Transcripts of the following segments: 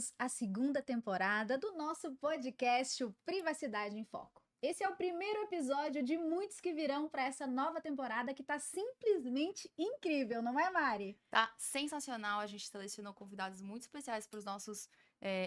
Bem-vindos à segunda temporada do nosso podcast, o Privacidade em Foco. Esse é o primeiro episódio de muitos que virão para essa nova temporada que tá simplesmente incrível, não é, Mari? Tá sensacional, a gente selecionou convidados muito especiais para os nossos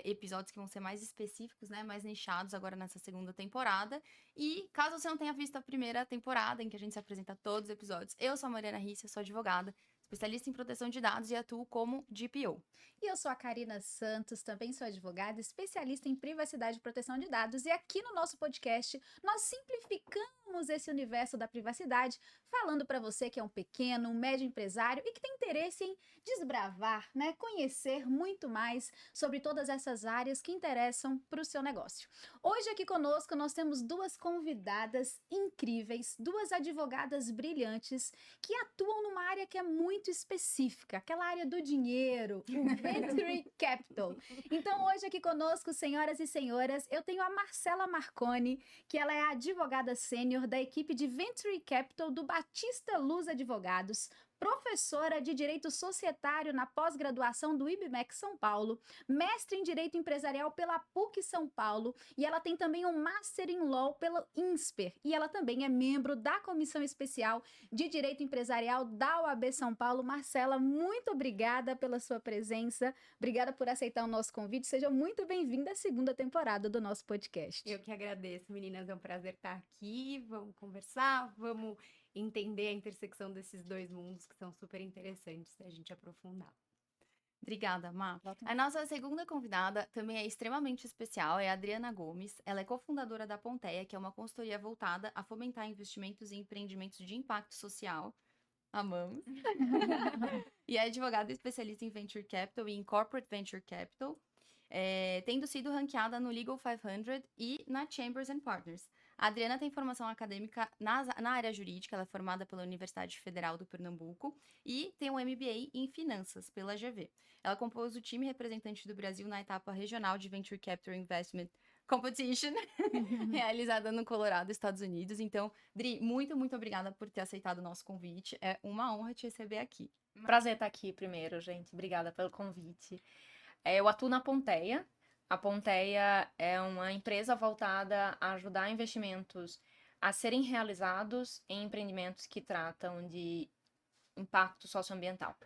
episódios que vão ser mais específicos, né, mais nichados agora nessa segunda temporada. E caso você não tenha visto a primeira temporada, em que a gente se apresenta todos os episódios, eu sou a Mariana Risse, sou advogada, especialista em proteção de dados e atuo como DPO. E eu sou a Karina Santos, também sou advogada, especialista em privacidade e proteção de dados. E aqui no nosso podcast, nós simplificamos esse universo da privacidade, falando para você que é um pequeno, um médio empresário e que tem interesse em desbravar, né, conhecer muito mais sobre todas essas áreas que interessam para o seu negócio. Hoje aqui conosco nós temos duas convidadas incríveis, duas advogadas brilhantes que atuam numa área que é muito específica, aquela área do dinheiro, o Venture Capital. Então, hoje aqui conosco, senhoras e senhores, eu tenho a Marcela Marconi, que ela é a advogada sênior da equipe de Venture Capital do Batista Luz Advogados, professora de Direito Societário na pós-graduação do IBMEC São Paulo, mestre em Direito Empresarial pela PUC São Paulo, e ela tem também um Master em Law pelo INSPER, e ela também é membro da Comissão Especial de Direito Empresarial da OAB São Paulo. Marcela, muito obrigada pela sua presença, obrigada por aceitar o nosso convite, seja muito bem-vinda à segunda temporada do nosso podcast. Eu que agradeço, meninas, é um prazer estar aqui, vamos conversar, vamos entender a intersecção desses dois mundos que são super interessantes a gente aprofundar. Obrigada, Má. A nossa segunda convidada também é extremamente especial, é a Adriana Gomes. Ela é cofundadora da Ponteia, que é uma consultoria voltada a fomentar investimentos em empreendimentos de impacto social. Amamos. E é advogada especialista em Venture Capital e em Corporate Venture Capital, tendo sido ranqueada no Legal 500 e na Chambers and Partners. A Adriana tem formação acadêmica na área jurídica, ela é formada pela Universidade Federal do Pernambuco e tem um MBA em Finanças pela GV. Ela compôs o time representante do Brasil na etapa regional de Venture Capital Investment Competition, realizada no Colorado, Estados Unidos. Então, Dri, muito, muito obrigada por ter aceitado o nosso convite. É uma honra te receber aqui. Prazer estar aqui primeiro, gente. Obrigada pelo convite. Eu atuo na Ponteia. A Ponteia é uma empresa voltada a ajudar investimentos a serem realizados em empreendimentos que tratam de impacto socioambiental.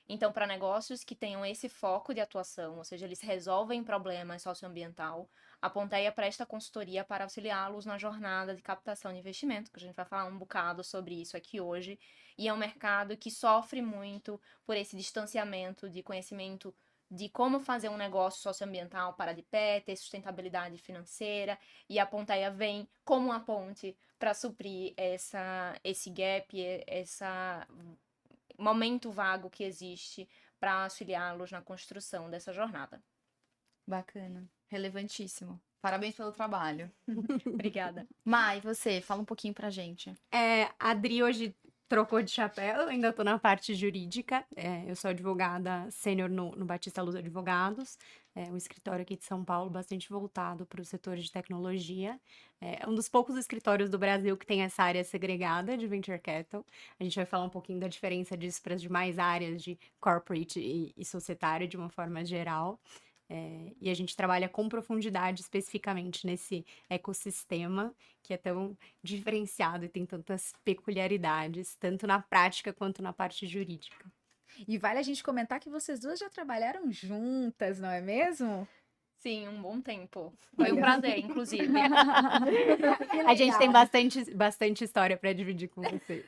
Então, para negócios que tenham esse foco de atuação, ou seja, eles resolvem problemas socioambiental, a Ponteia presta consultoria para auxiliá-los na jornada de captação de investimento, que a gente vai falar um bocado sobre isso aqui hoje, e é um mercado que sofre muito por esse distanciamento de conhecimento de como fazer um negócio socioambiental parar de pé, ter sustentabilidade financeira, e a Ponteia vem como uma ponte para suprir esse gap, essa momento vago que existe para auxiliá-los na construção dessa jornada. Bacana, relevantíssimo. Parabéns pelo trabalho. Obrigada. Mai, você, fala um pouquinho pra gente. A Adri hoje trocou de chapéu, eu ainda estou na parte jurídica, eu sou advogada sênior no Batista Luz Advogados, um escritório aqui de São Paulo bastante voltado para o setor de tecnologia. É um dos poucos escritórios do Brasil que tem essa área segregada de Venture Capital. A gente vai falar um pouquinho da diferença disso para as demais áreas de corporate e societário de uma forma geral. E a gente trabalha com profundidade especificamente nesse ecossistema que é tão diferenciado e tem tantas peculiaridades, tanto na prática quanto na parte jurídica. E vale a gente comentar que vocês duas já trabalharam juntas, não é mesmo? Sim, um bom tempo. Foi um prazer, inclusive. A gente tem bastante história para dividir com vocês.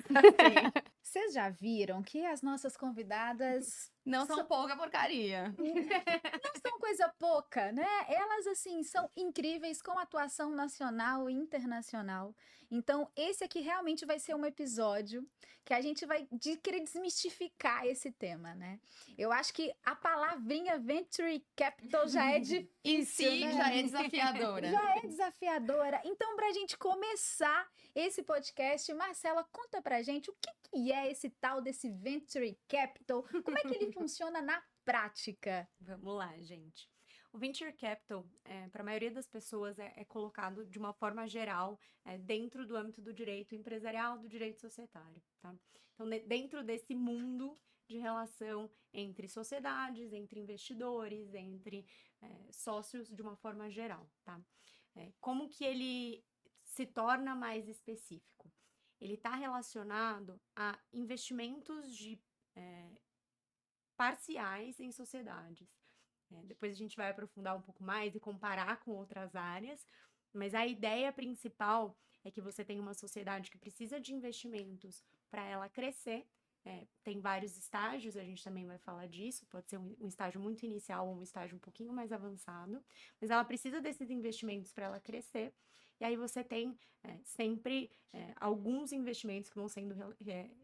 Vocês já viram que as nossas convidadas Não são pouca porcaria. não são coisa pouca, né? Elas, assim, são incríveis com atuação nacional e internacional. Então, esse aqui realmente vai ser um episódio que a gente vai querer desmistificar esse tema, né? Eu acho que a palavrinha Venture Capital já é difícil, Em si, né? já é desafiadora. Já é desafiadora. Então, pra gente começar esse podcast, Marcela, conta pra gente o que é esse tal desse Venture Capital, como é que ele funciona na prática? Vamos lá, gente. O Venture Capital, para a maioria das pessoas, é colocado de uma forma geral dentro do âmbito do direito empresarial, do direito societário, tá? Então, dentro desse mundo de relação entre sociedades, entre investidores, entre sócios de uma forma geral, tá? Como que ele se torna mais específico? Ele está relacionado a investimentos parciais em sociedades. Depois a gente vai aprofundar um pouco mais e comparar com outras áreas, mas a ideia principal é que você tem uma sociedade que precisa de investimentos para ela crescer. Tem vários estágios, a gente também vai falar disso, pode ser um estágio muito inicial ou um estágio um pouquinho mais avançado, mas ela precisa desses investimentos para ela crescer, e aí você tem sempre alguns investimentos que vão sendo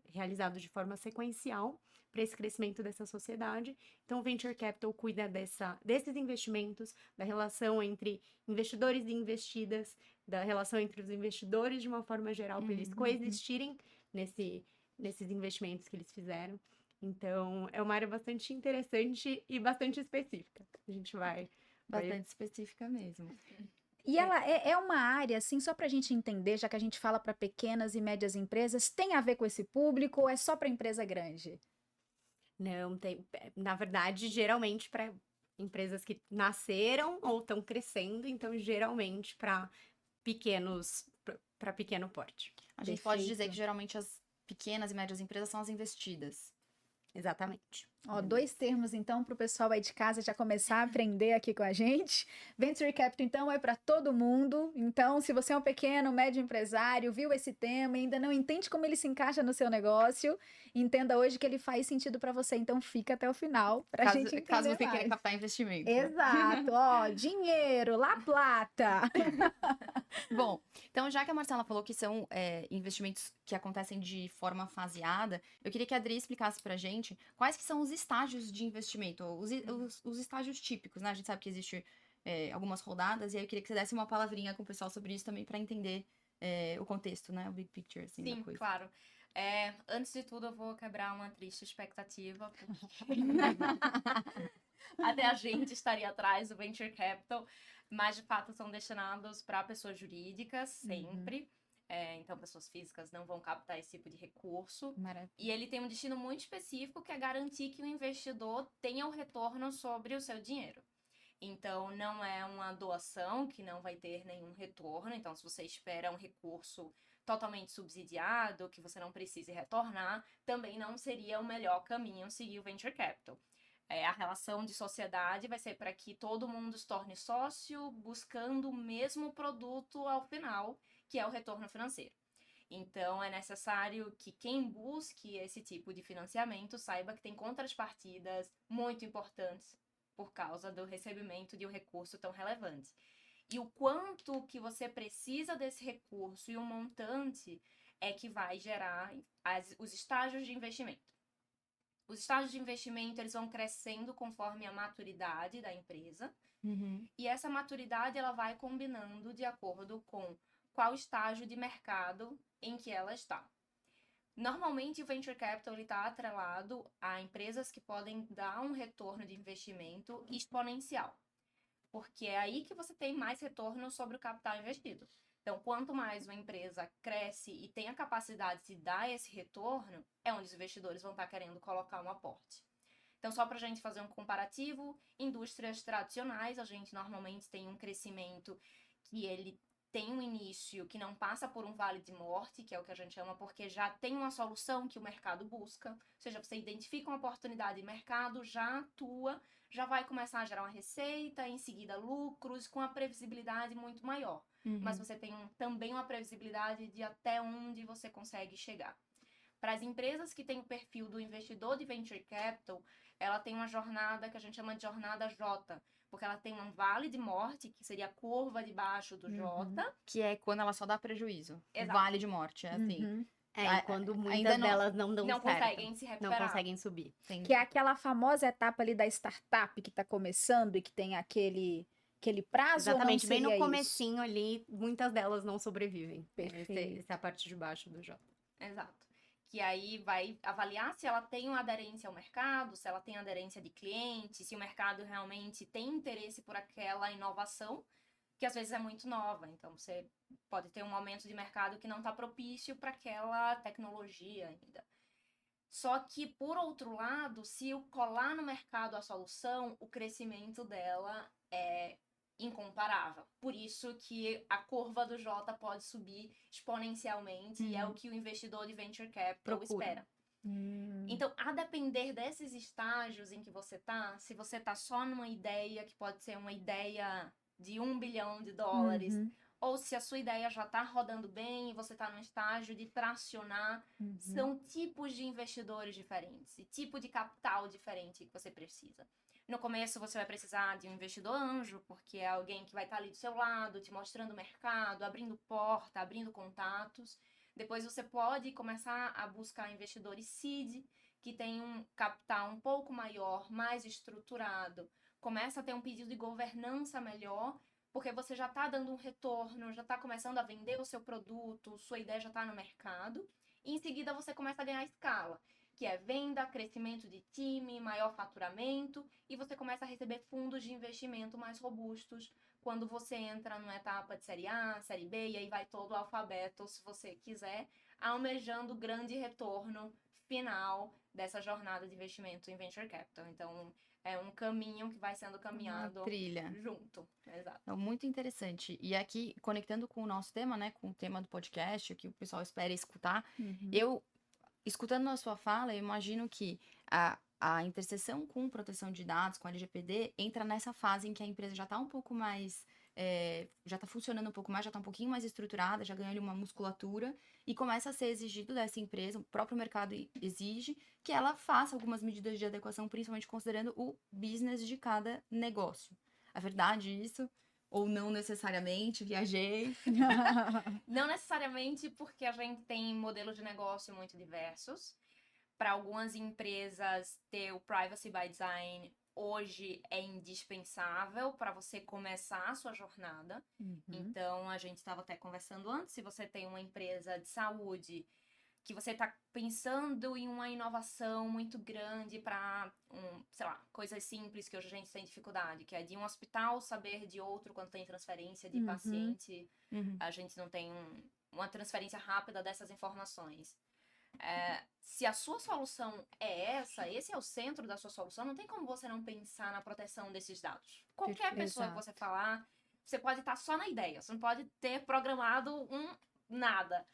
realizados de forma sequencial para esse crescimento dessa sociedade. Então, o Venture Capital cuida desses investimentos, da relação entre investidores e investidas, da relação entre os investidores de uma forma geral, para eles coexistirem nesses investimentos que eles fizeram. Então, é uma área bastante interessante e bastante específica. A gente vai... Bastante específica mesmo. E ela é uma área, assim, só para a gente entender, já que a gente fala para pequenas e médias empresas, tem a ver com esse público ou é só para empresa grande? Não, tem... Na verdade, geralmente para empresas que nasceram ou estão crescendo, então geralmente para pequeno porte. A gente pode dizer que geralmente as pequenas e médias empresas são as investidas. Exatamente. Ó, 2 termos, então, para o pessoal aí de casa já começar a aprender aqui com a gente. Venture Capital, então, é para todo mundo. Então, se você é um pequeno, médio empresário, viu esse tema e ainda não entende como ele se encaixa no seu negócio, entenda hoje que ele faz sentido para você. Então, fica até o final para a gente entender Caso você mais. queira captar investimento. Exato, ó, dinheiro, La Plata. Bom, então já que a Marcela falou que são investimentos que acontecem de forma faseada, eu queria que a Adri explicasse pra gente quais que são os estágios de investimento, os estágios típicos, né? A gente sabe que existe algumas rodadas, e aí eu queria que você desse uma palavrinha com o pessoal sobre isso também pra entender o contexto, né? O big picture, assim, da Sim, coisa. claro. Antes de tudo, eu vou quebrar uma triste expectativa, porque até a gente estaria atrás do Venture Capital, mas de fato são destinados para pessoas jurídicas, sempre. Então, pessoas físicas não vão captar esse tipo de recurso. Maravilha. E ele tem um destino muito específico, que é garantir que o investidor tenha o retorno sobre o seu dinheiro. Então, não é uma doação que não vai ter nenhum retorno. Então, se você espera um recurso totalmente subsidiado, que você não precise retornar, também não seria o melhor caminho seguir o Venture Capital. A relação de sociedade vai ser para que todo mundo se torne sócio, buscando o mesmo produto ao final, que é o retorno financeiro. Então, é necessário que quem busque esse tipo de financiamento saiba que tem contrapartidas muito importantes por causa do recebimento de um recurso tão relevante. E o quanto que você precisa desse recurso e o montante é que vai gerar os estágios de investimento. Os estágios de investimento, eles vão crescendo conforme a maturidade da empresa. E essa maturidade, ela vai combinando de acordo com qual estágio de mercado em que ela está. Normalmente, o Venture Capital está atrelado a empresas que podem dar um retorno de investimento exponencial, porque é aí que você tem mais retorno sobre o capital investido. Então, quanto mais uma empresa cresce e tem a capacidade de dar esse retorno, é onde os investidores vão estar querendo colocar um aporte. Então, só para a gente fazer um comparativo, indústrias tradicionais, a gente normalmente tem um crescimento que ele tem um início que não passa por um vale de morte, que é o que a gente chama, porque já tem uma solução que o mercado busca, ou seja, você identifica uma oportunidade de mercado, já atua, já vai começar a gerar uma receita, em seguida lucros, com a previsibilidade muito maior. Mas você tem também uma previsibilidade de até onde você consegue chegar. Para as empresas que têm o perfil do investidor de Venture Capital, ela tem uma jornada que a gente chama de jornada J, porque ela tem um vale de morte, que seria a curva de baixo do J. Que é quando ela só dá prejuízo. Exato. Vale de morte, é assim. E quando muitas ainda não- delas não dão Não certo, conseguem se não recuperar. conseguem subir. Que é aquela famosa etapa ali da startup que está começando e que tem aquele prazo. Exatamente, ou não bem no seria isso? comecinho ali, muitas delas não sobrevivem. Perfeito. Essa é a parte de baixo do J. Exato. Que aí vai avaliar se ela tem uma aderência ao mercado, se ela tem aderência de cliente, se o mercado realmente tem interesse por aquela inovação, que às vezes é muito nova. Então, você pode ter um momento de mercado que não está propício para aquela tecnologia ainda. Só que, por outro lado, se eu colar no mercado a solução, o crescimento dela é incomparável. Por isso que a curva do J pode subir exponencialmente e é o que o investidor de venture capital espera. Então, a depender desses estágios em que você tá, se você tá só numa ideia que pode ser uma ideia de $1 bilhão, ou se a sua ideia já tá rodando bem e você tá num estágio de tracionar, são tipos de investidores diferentes e tipo de capital diferente que você precisa. No começo você vai precisar de um investidor anjo, porque é alguém que vai estar ali do seu lado, te mostrando o mercado, abrindo porta, abrindo contatos. Depois você pode começar a buscar investidores seed, que tem um capital um pouco maior, mais estruturado. Começa a ter um pedido de governança melhor, porque você já está dando um retorno, já está começando a vender o seu produto, sua ideia já está no mercado. E em seguida você começa a ganhar escala, que é venda, crescimento de time, maior faturamento, e você começa a receber fundos de investimento mais robustos quando você entra numa etapa de série A, série B, e aí vai todo o alfabeto, se você quiser, almejando grande retorno final dessa jornada de investimento em venture capital. Então, é um caminho que vai sendo caminhado Uma trilha. junto. Exato. Então, muito interessante. E aqui, conectando com o nosso tema, né, com o tema do podcast, o que o pessoal espera escutar, eu, escutando a sua fala, eu imagino que a interseção com proteção de dados, com a LGPD, entra nessa fase em que a empresa já está um pouco mais, já está funcionando um pouco mais, já está um pouquinho mais estruturada, já ganhou ali uma musculatura, e começa a ser exigido dessa empresa, o próprio mercado exige, que ela faça algumas medidas de adequação, principalmente considerando o business de cada negócio. É verdade isso? Ou não necessariamente? Viajei. Não necessariamente, porque a gente tem modelos de negócio muito diversos. Para algumas empresas, ter o Privacy by Design hoje é indispensável para você começar a sua jornada. Então, a gente estava até conversando antes, se você tem uma empresa de saúde que você está pensando em uma inovação muito grande para, sei lá, coisas simples que hoje a gente tem dificuldade, que é de um hospital saber de outro quando tem transferência de paciente, a gente não tem uma transferência rápida dessas informações. Se a sua solução é essa, esse é o centro da sua solução, não tem como você não pensar na proteção desses dados. Qualquer pessoa que você falar, você pode estar só na ideia, você não pode ter programado nada.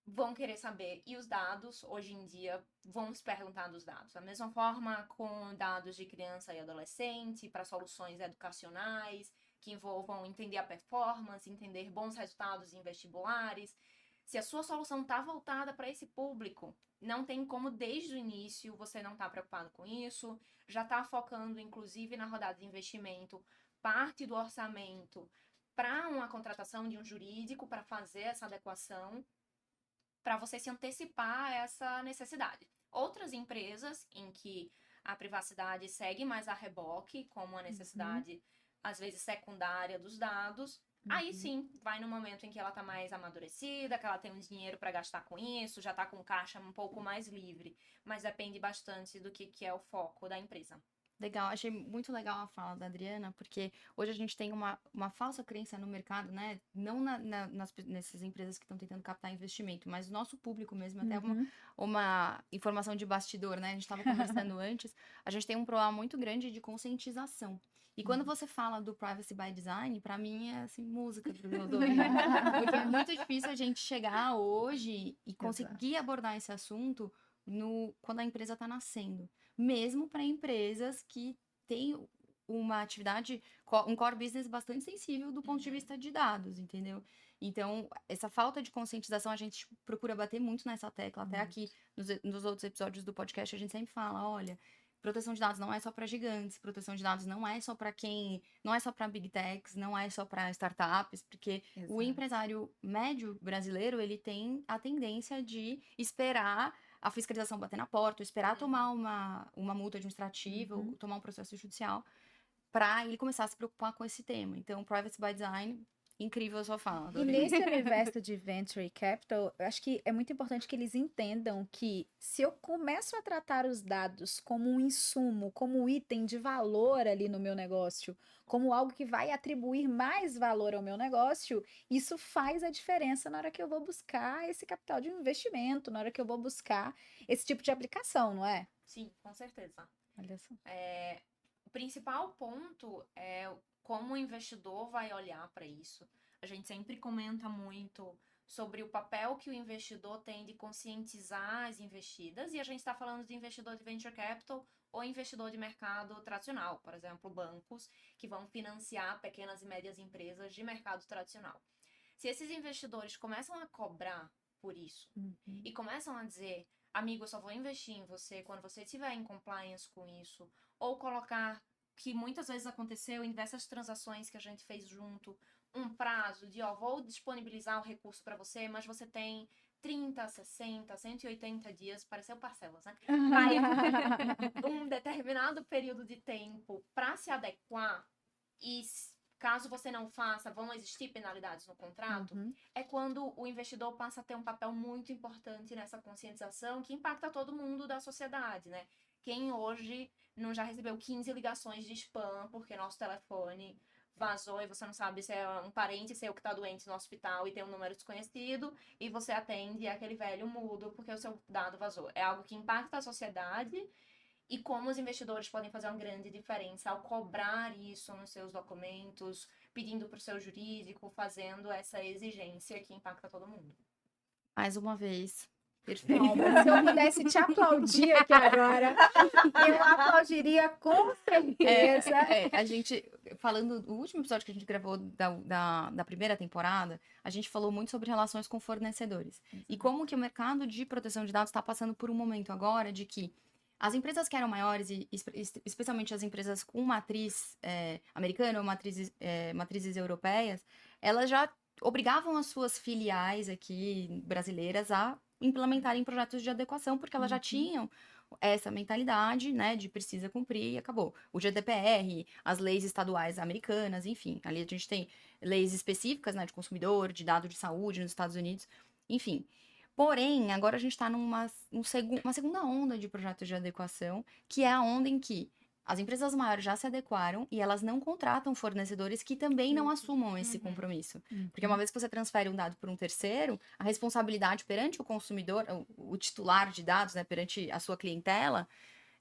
Vão querer saber. E os dados, hoje em dia, vão se perguntar dos dados. Da mesma forma com dados de criança e adolescente, para soluções educacionais, que envolvam entender a performance, entender bons resultados em vestibulares. Se a sua solução está voltada para esse público, não tem como, desde o início, você não estar preocupado com isso, já está focando, inclusive, na rodada de investimento, parte do orçamento para uma contratação de um jurídico para fazer essa adequação, para você se antecipar a essa necessidade. Outras empresas em que a privacidade segue mais a reboque, como a necessidade, às vezes, secundária dos dados, aí sim, vai no momento em que ela está mais amadurecida, que ela tem um dinheiro para gastar com isso, já está com caixa um pouco mais livre, mas depende bastante do que é o foco da empresa. Legal, achei muito legal a fala da Adriana, porque hoje a gente tem uma falsa crença no mercado, né? Não nessas empresas que estão tentando captar investimento, mas o nosso público mesmo, até uma informação de bastidor, né? A gente estava conversando antes, a gente tem um problema muito grande de conscientização. E quando você fala do Privacy by Design, para mim é assim, música dos meus ouvidos. Porque é muito difícil a gente chegar hoje e conseguir abordar esse assunto quando a empresa está nascendo. Mesmo para empresas que têm uma atividade, um core business bastante sensível do ponto de vista de dados, entendeu? Então, essa falta de conscientização, a gente procura bater muito nessa tecla. Até aqui, nos outros episódios do podcast, a gente sempre fala, olha, proteção de dados não é só para gigantes, proteção de dados não é só para não é só para big techs, não é só para startups, porque o empresário médio brasileiro, ele tem a tendência de esperar a fiscalização bater na porta, esperar tomar uma multa administrativa, ou tomar um processo judicial, para ele começar a se preocupar com esse tema. Então, Privacy by Design Incrível a sua fala, E adorei. nesse universo de venture capital, eu acho que é muito importante que eles entendam que se eu começo a tratar os dados como um insumo, como um item de valor ali no meu negócio, como algo que vai atribuir mais valor ao meu negócio, isso faz a diferença na hora que eu vou buscar esse capital de investimento, na hora que eu vou buscar esse tipo de aplicação, não é? Sim, com certeza. Olha só. O principal ponto é como o investidor vai olhar para isso. A gente sempre comenta muito sobre o papel que o investidor tem de conscientizar as investidas, e a gente está falando de investidor de venture capital ou investidor de mercado tradicional, por exemplo, bancos que vão financiar pequenas e médias empresas de mercado tradicional. Se esses investidores começam a cobrar por isso e começam a dizer, amigo, eu só vou investir em você quando você estiver em compliance com isso, ou colocar, que muitas vezes aconteceu em diversas transações que a gente fez junto, um prazo de, ó, vou disponibilizar o recurso para você, mas você tem 30, 60, 180 dias, pareceu parcelas, né? Um determinado período de tempo para se adequar e caso você não faça, vão existir penalidades no contrato, é quando o investidor passa a ter um papel muito importante nessa conscientização que impacta todo mundo da sociedade, né? Quem hoje não já recebeu 15 ligações de spam porque nosso telefone vazou e você não sabe se é um parente seu que está doente no hospital e tem um número desconhecido e você atende aquele velho mudo porque o seu dado vazou. É algo que impacta a sociedade e como os investidores podem fazer uma grande diferença ao cobrar isso nos seus documentos, pedindo para o seu jurídico, fazendo essa exigência que impacta todo mundo. Mais uma vez. Perfeito. Palmas. Se eu pudesse te aplaudir aqui agora, eu aplaudiria com certeza. A gente, falando do último episódio que a gente gravou da primeira temporada, a gente falou muito sobre relações com fornecedores. E como que o mercado de proteção de dados está passando por um momento agora de que as empresas que eram maiores, e especialmente as empresas com matriz americana ou matrizes europeias, elas já obrigavam as suas filiais aqui brasileiras a implementarem projetos de adequação, porque elas já tinham essa mentalidade, né, de precisa cumprir e acabou. O GDPR, as leis estaduais americanas, enfim, ali a gente tem leis específicas, né, de consumidor, de dado de saúde nos Estados Unidos, enfim. Porém, agora a gente está numa uma segunda onda de projetos de adequação, que é a onda em que as empresas maiores já se adequaram e elas não contratam fornecedores que também não assumam esse compromisso. Porque uma vez que você transfere um dado para um terceiro, a responsabilidade perante o consumidor, o titular de dados, né, perante a sua clientela,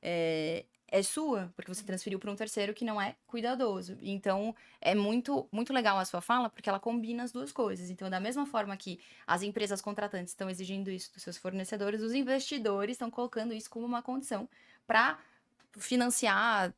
é sua, porque você transferiu para um terceiro que não é cuidadoso. Então, é muito, muito legal a sua fala, porque ela combina as duas coisas. Então, da mesma forma que as empresas contratantes estão exigindo isso dos seus fornecedores, os investidores estão colocando isso como uma condição para financiar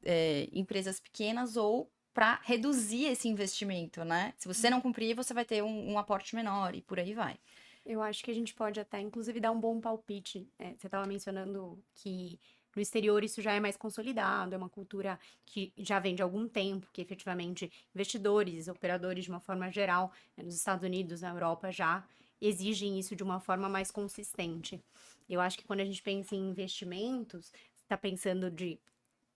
empresas pequenas ou para reduzir esse investimento, né? Se você não cumprir, você vai ter um aporte menor e por aí vai. Eu acho que a gente pode até, inclusive, dar um bom palpite. Você estava mencionando que no exterior isso já é mais consolidado, é uma cultura que já vem de algum tempo, que efetivamente investidores, operadores de uma forma geral, nos Estados Unidos, na Europa, já exigem isso de uma forma mais consistente. Eu acho que quando a gente pensa em investimentos, está pensando de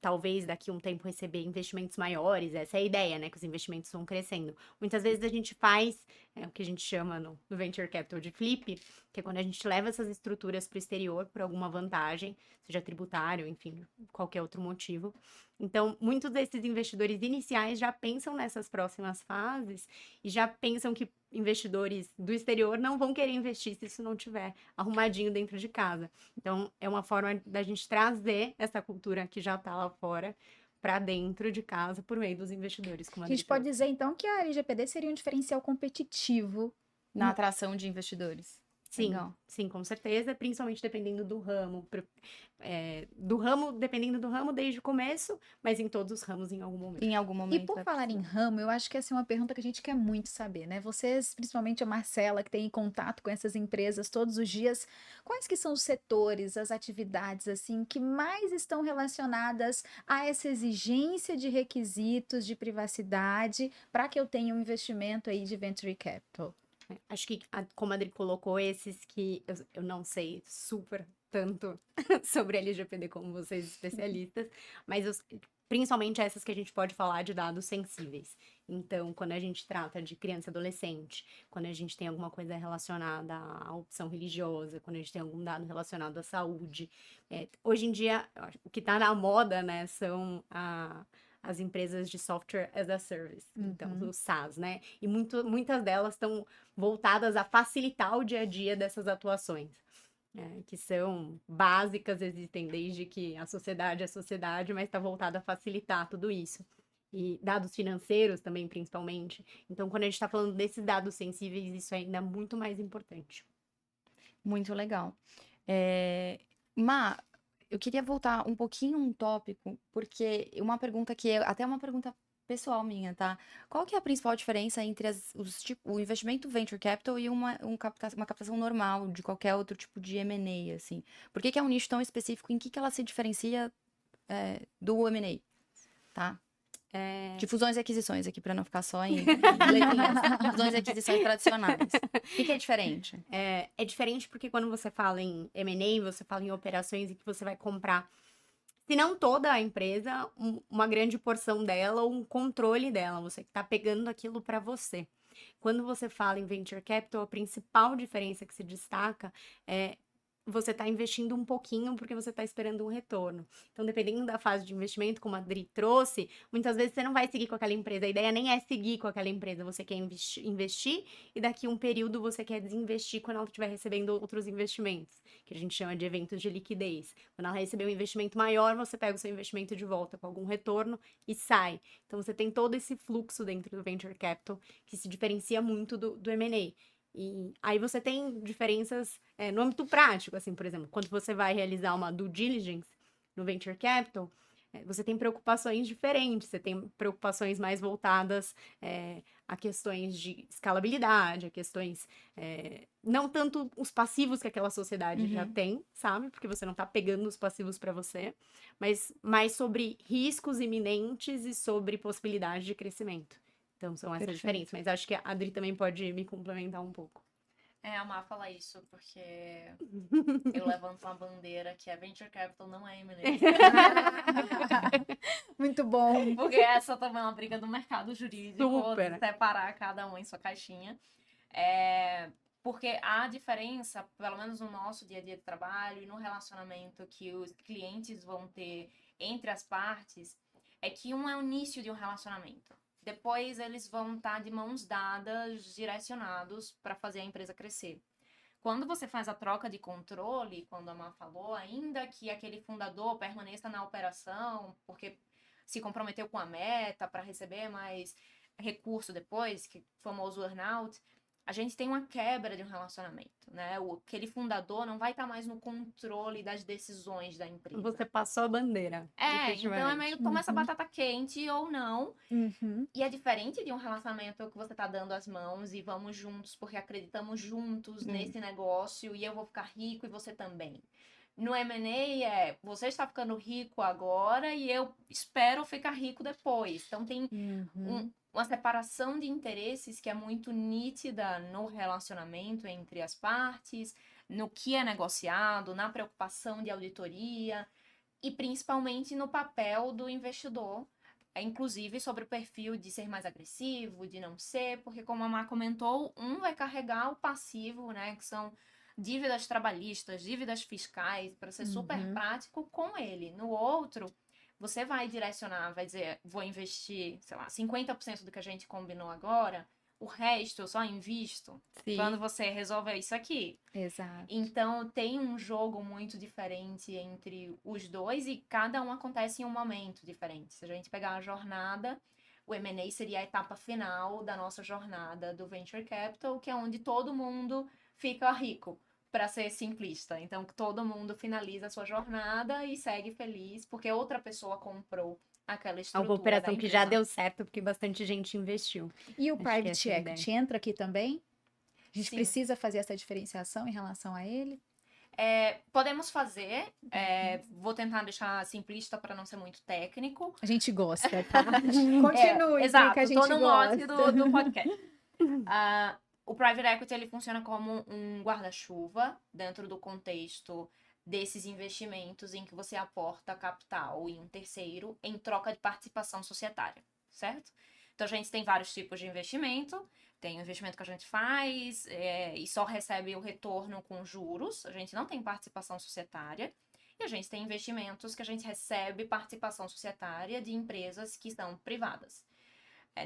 talvez daqui a um tempo receber investimentos maiores, essa é a ideia, né, que os investimentos vão crescendo. Muitas vezes a gente faz o que a gente chama no Venture Capital de flip, que é quando a gente leva essas estruturas para o exterior por alguma vantagem, seja tributário, enfim, qualquer outro motivo. Então, muitos desses investidores iniciais já pensam nessas próximas fases e já pensam que investidores do exterior não vão querer investir se isso não tiver arrumadinho dentro de casa. Então, é uma forma da gente trazer essa cultura que já está lá fora para dentro de casa por meio dos investidores. Como A gente pode dizer, então, que a LGPD seria um diferencial competitivo. Na atração de investidores. Sim, Legal. sim, com certeza, principalmente dependendo do ramo. Dependendo do ramo desde o começo, mas em todos os ramos em algum momento. Em algum momento. E por falar em ramo, eu acho que essa é uma pergunta que a gente quer muito saber, né? Vocês, principalmente a Marcela, que tem contato com essas empresas todos os dias, quais que são os setores, as atividades, assim, que mais estão relacionadas a essa exigência de requisitos de privacidade para que eu tenha um investimento aí de venture capital? Acho que, como a Adri colocou, esses que eu não sei super tanto sobre LGPD como vocês especialistas, mas principalmente essas que a gente pode falar de dados sensíveis. Então, quando a gente trata de criança e adolescente, quando a gente tem alguma coisa relacionada à opção religiosa, quando a gente tem algum dado relacionado à saúde. Hoje em dia, o que está na moda, né, são as empresas de software as a service, então, os SaaS, né? E muitas delas estão voltadas a facilitar o dia a dia dessas atuações. Que são básicas, existem desde que a sociedade é sociedade, mas está voltada a facilitar tudo isso. E dados financeiros também, principalmente. Então, quando a gente está falando desses dados sensíveis, isso é ainda muito mais importante. Muito legal. Eu queria voltar um pouquinho um tópico, porque uma pergunta que até uma pergunta pessoal minha, tá? Qual que é a principal diferença entre o investimento venture capital e uma captação normal de qualquer outro tipo de M&A, assim? Por que é um nicho tão específico? Em que ela se diferencia do M&A, tá? De fusões e aquisições aqui, para não ficar só em letrinhas. Fusões e aquisições tradicionais. O que é diferente? É diferente porque quando você fala em M&A, você fala em operações em que você vai comprar, se não toda a empresa, uma grande porção dela ou um controle dela. Você que está pegando aquilo para você. Quando você fala em venture capital, a principal diferença que se destaca é você está investindo um pouquinho porque você está esperando um retorno. Então, dependendo da fase de investimento, como a Adri trouxe, muitas vezes você não vai seguir com aquela empresa. A ideia nem é seguir com aquela empresa. Você quer investir e daqui a um período você quer desinvestir quando ela estiver recebendo outros investimentos, que a gente chama de eventos de liquidez. Quando ela receber um investimento maior, você pega o seu investimento de volta com algum retorno e sai. Então, você tem todo esse fluxo dentro do venture capital que se diferencia muito do M&A. E aí você tem diferenças no âmbito prático, assim, por exemplo, quando você vai realizar uma due diligence no venture capital, você tem preocupações diferentes, você tem preocupações mais voltadas a questões de escalabilidade, a questões, não tanto os passivos que aquela sociedade já tem, sabe? Porque você não tá pegando os passivos para você, mas mais sobre riscos iminentes e sobre possibilidade de crescimento. Então, são essas diferenças. Mas acho que a Adri também pode me complementar um pouco. A Má fala isso, porque eu levanto uma bandeira que a Venture Capital não é M&A. Muito bom. Porque essa também é uma briga do mercado jurídico, Super. separar cada um em sua caixinha. Porque a diferença, pelo menos no nosso dia a dia de trabalho e no relacionamento que os clientes vão ter entre as partes, é que um é o início de um relacionamento. Depois eles vão estar de mãos dadas, direcionados para fazer a empresa crescer. Quando você faz a troca de controle, quando a Má falou, ainda que aquele fundador permaneça na operação, porque se comprometeu com a meta para receber mais recurso depois, que é o famoso earn-out, a gente tem uma quebra de um relacionamento, né? Aquele fundador não vai estar mais no controle das decisões da empresa. Você passou a bandeira. Então é meio toma essa batata quente ou não. E é diferente de um relacionamento que você tá dando as mãos e vamos juntos porque acreditamos juntos nesse negócio e eu vou ficar rico e você também. No M&A você está ficando rico agora e eu espero ficar rico depois. Então tem uma separação de interesses que é muito nítida no relacionamento entre as partes, no que é negociado, na preocupação de auditoria e principalmente no papel do investidor, inclusive sobre o perfil de ser mais agressivo, de não ser, porque como a Má comentou, um vai carregar o passivo, né, que são dívidas trabalhistas, dívidas fiscais, para ser super prático com ele. No outro, você vai direcionar, vai dizer, vou investir, sei lá, 50% do que a gente combinou agora, o resto eu só invisto quando você resolve isso aqui. Exato. Então, tem um jogo muito diferente entre os dois e cada um acontece em um momento diferente. Se a gente pegar a jornada, o M&A seria a etapa final da nossa jornada do Venture Capital, que é onde todo mundo fica rico, para ser simplista. Então, todo mundo finaliza a sua jornada e segue feliz, porque outra pessoa comprou aquela estrutura. Uma operação que já deu certo, porque bastante gente investiu. E o Private Equity entra aqui também? A gente precisa fazer essa diferenciação em relação a ele? Podemos fazer. Vou tentar deixar simplista para não ser muito técnico. A gente gosta, tá? Continue, exato, que a gente tô no gosta. mote do podcast. O Private Equity, ele funciona como um guarda-chuva dentro do contexto desses investimentos em que você aporta capital em um terceiro em troca de participação societária, certo? Então, a gente tem vários tipos de investimento. Tem o investimento que a gente faz e só recebe o retorno com juros. A gente não tem participação societária. E a gente tem investimentos que a gente recebe participação societária de empresas que são privadas.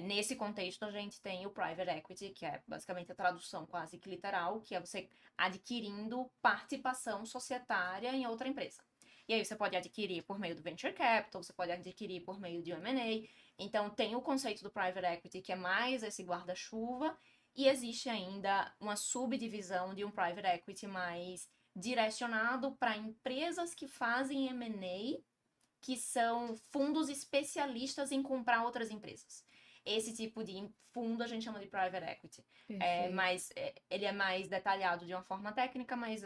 Nesse contexto, a gente tem o private equity, que é basicamente a tradução quase que literal, que é você adquirindo participação societária em outra empresa. E aí você pode adquirir por meio do venture capital, você pode adquirir por meio de M&A. Então, tem o conceito do private equity, que é mais esse guarda-chuva, e existe ainda uma subdivisão de um private equity mais direcionado para empresas que fazem M&A, que são fundos especialistas em comprar outras empresas. Esse tipo de fundo a gente chama de private equity. Mas ele é mais detalhado de uma forma técnica, mas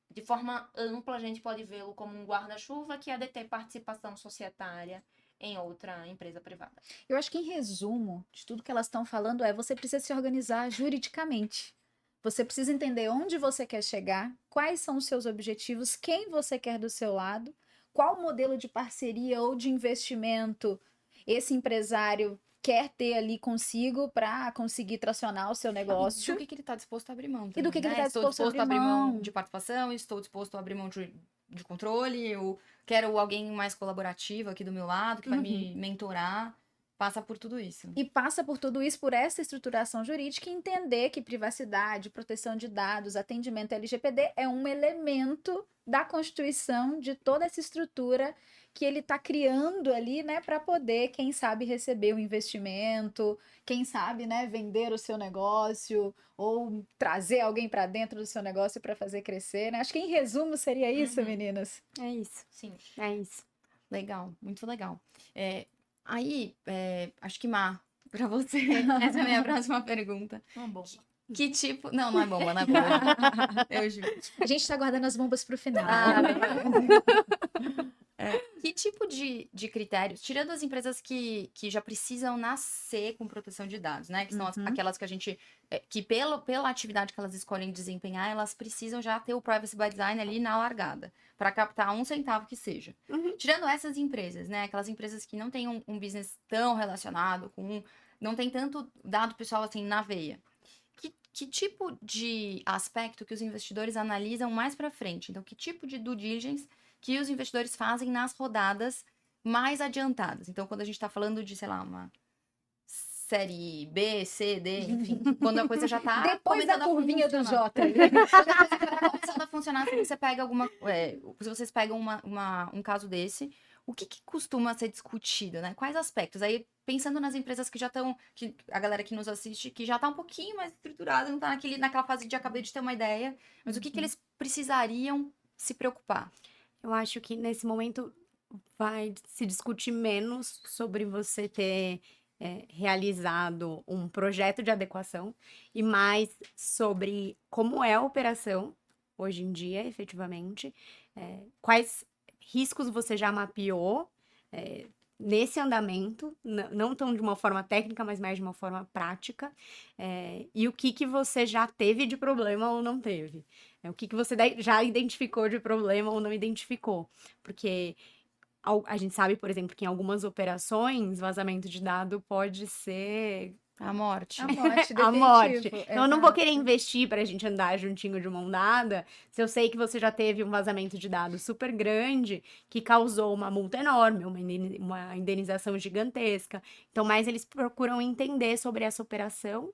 de forma ampla a gente pode vê-lo como um guarda-chuva que é deter participação societária em outra empresa privada. Eu acho que, em resumo, de tudo que elas estão falando, você precisa se organizar juridicamente. Você precisa entender onde você quer chegar, quais são os seus objetivos, quem você quer do seu lado, qual modelo de parceria ou de investimento esse empresário quer ter ali consigo para conseguir tracionar o seu negócio. E do que ele está disposto a abrir mão. E do que ele está Estou disposto a abrir mão de participação, estou disposto a abrir mão de controle, eu quero alguém mais colaborativo aqui do meu lado, que vai me mentorar. Passa por tudo isso. E passa por tudo isso, por essa estruturação jurídica, e entender que privacidade, proteção de dados, atendimento LGPD é um elemento da constituição de toda essa estrutura que ele está criando ali, né, para poder, quem sabe, receber um investimento, quem sabe, né, vender o seu negócio ou trazer alguém para dentro do seu negócio para fazer crescer, né? Acho que, em resumo, seria isso, meninas. É isso. Sim. É isso. Legal, muito legal. Aí, acho que, Má, pra você, essa é a minha próxima pergunta. Uma bomba. Que tipo... Não é bomba, não é bomba. Eu juro. A gente tá guardando as bombas pro final. Que tipo de critérios, tirando as empresas que já precisam nascer com proteção de dados, né? Que são aquelas que a gente... que pela atividade que elas escolhem desempenhar, elas precisam já ter o privacy by design ali na largada, para captar 1 centavo que seja. Tirando essas empresas, né? Aquelas empresas que não têm um business tão relacionado com... Não tem tanto dado pessoal assim na veia. Que tipo de aspecto que os investidores analisam mais para frente? Então, que tipo de due diligence que os investidores fazem nas rodadas mais adiantadas? Então, quando a gente está falando de, sei lá, uma série B, C, D, enfim, quando a coisa já está depois da curvinha do J. Tá começando a funcionar, se você pega se vocês pegam um caso desse, o que costuma ser discutido, né? Quais aspectos? Aí, pensando nas empresas que já estão, a galera que nos assiste, que já está um pouquinho mais estruturada, não está naquela fase de acabei de ter uma ideia, mas o que eles precisariam se preocupar? Eu acho que nesse momento vai se discutir menos sobre você ter realizado um projeto de adequação e mais sobre como é a operação hoje em dia, efetivamente, quais riscos você já mapeou nesse andamento, não tão de uma forma técnica, mas mais de uma forma prática, e o que você já teve de problema ou não teve. O que você já identificou de problema ou não identificou. Porque a gente sabe, por exemplo, que em algumas operações, vazamento de dado pode ser... A morte. A morte, a morte. definitivo. Então, eu não vou querer investir pra gente andar juntinho de mão dada se eu sei que você já teve um vazamento de dados super grande que causou uma multa enorme, uma indenização gigantesca. Então, mais eles procuram entender sobre essa operação,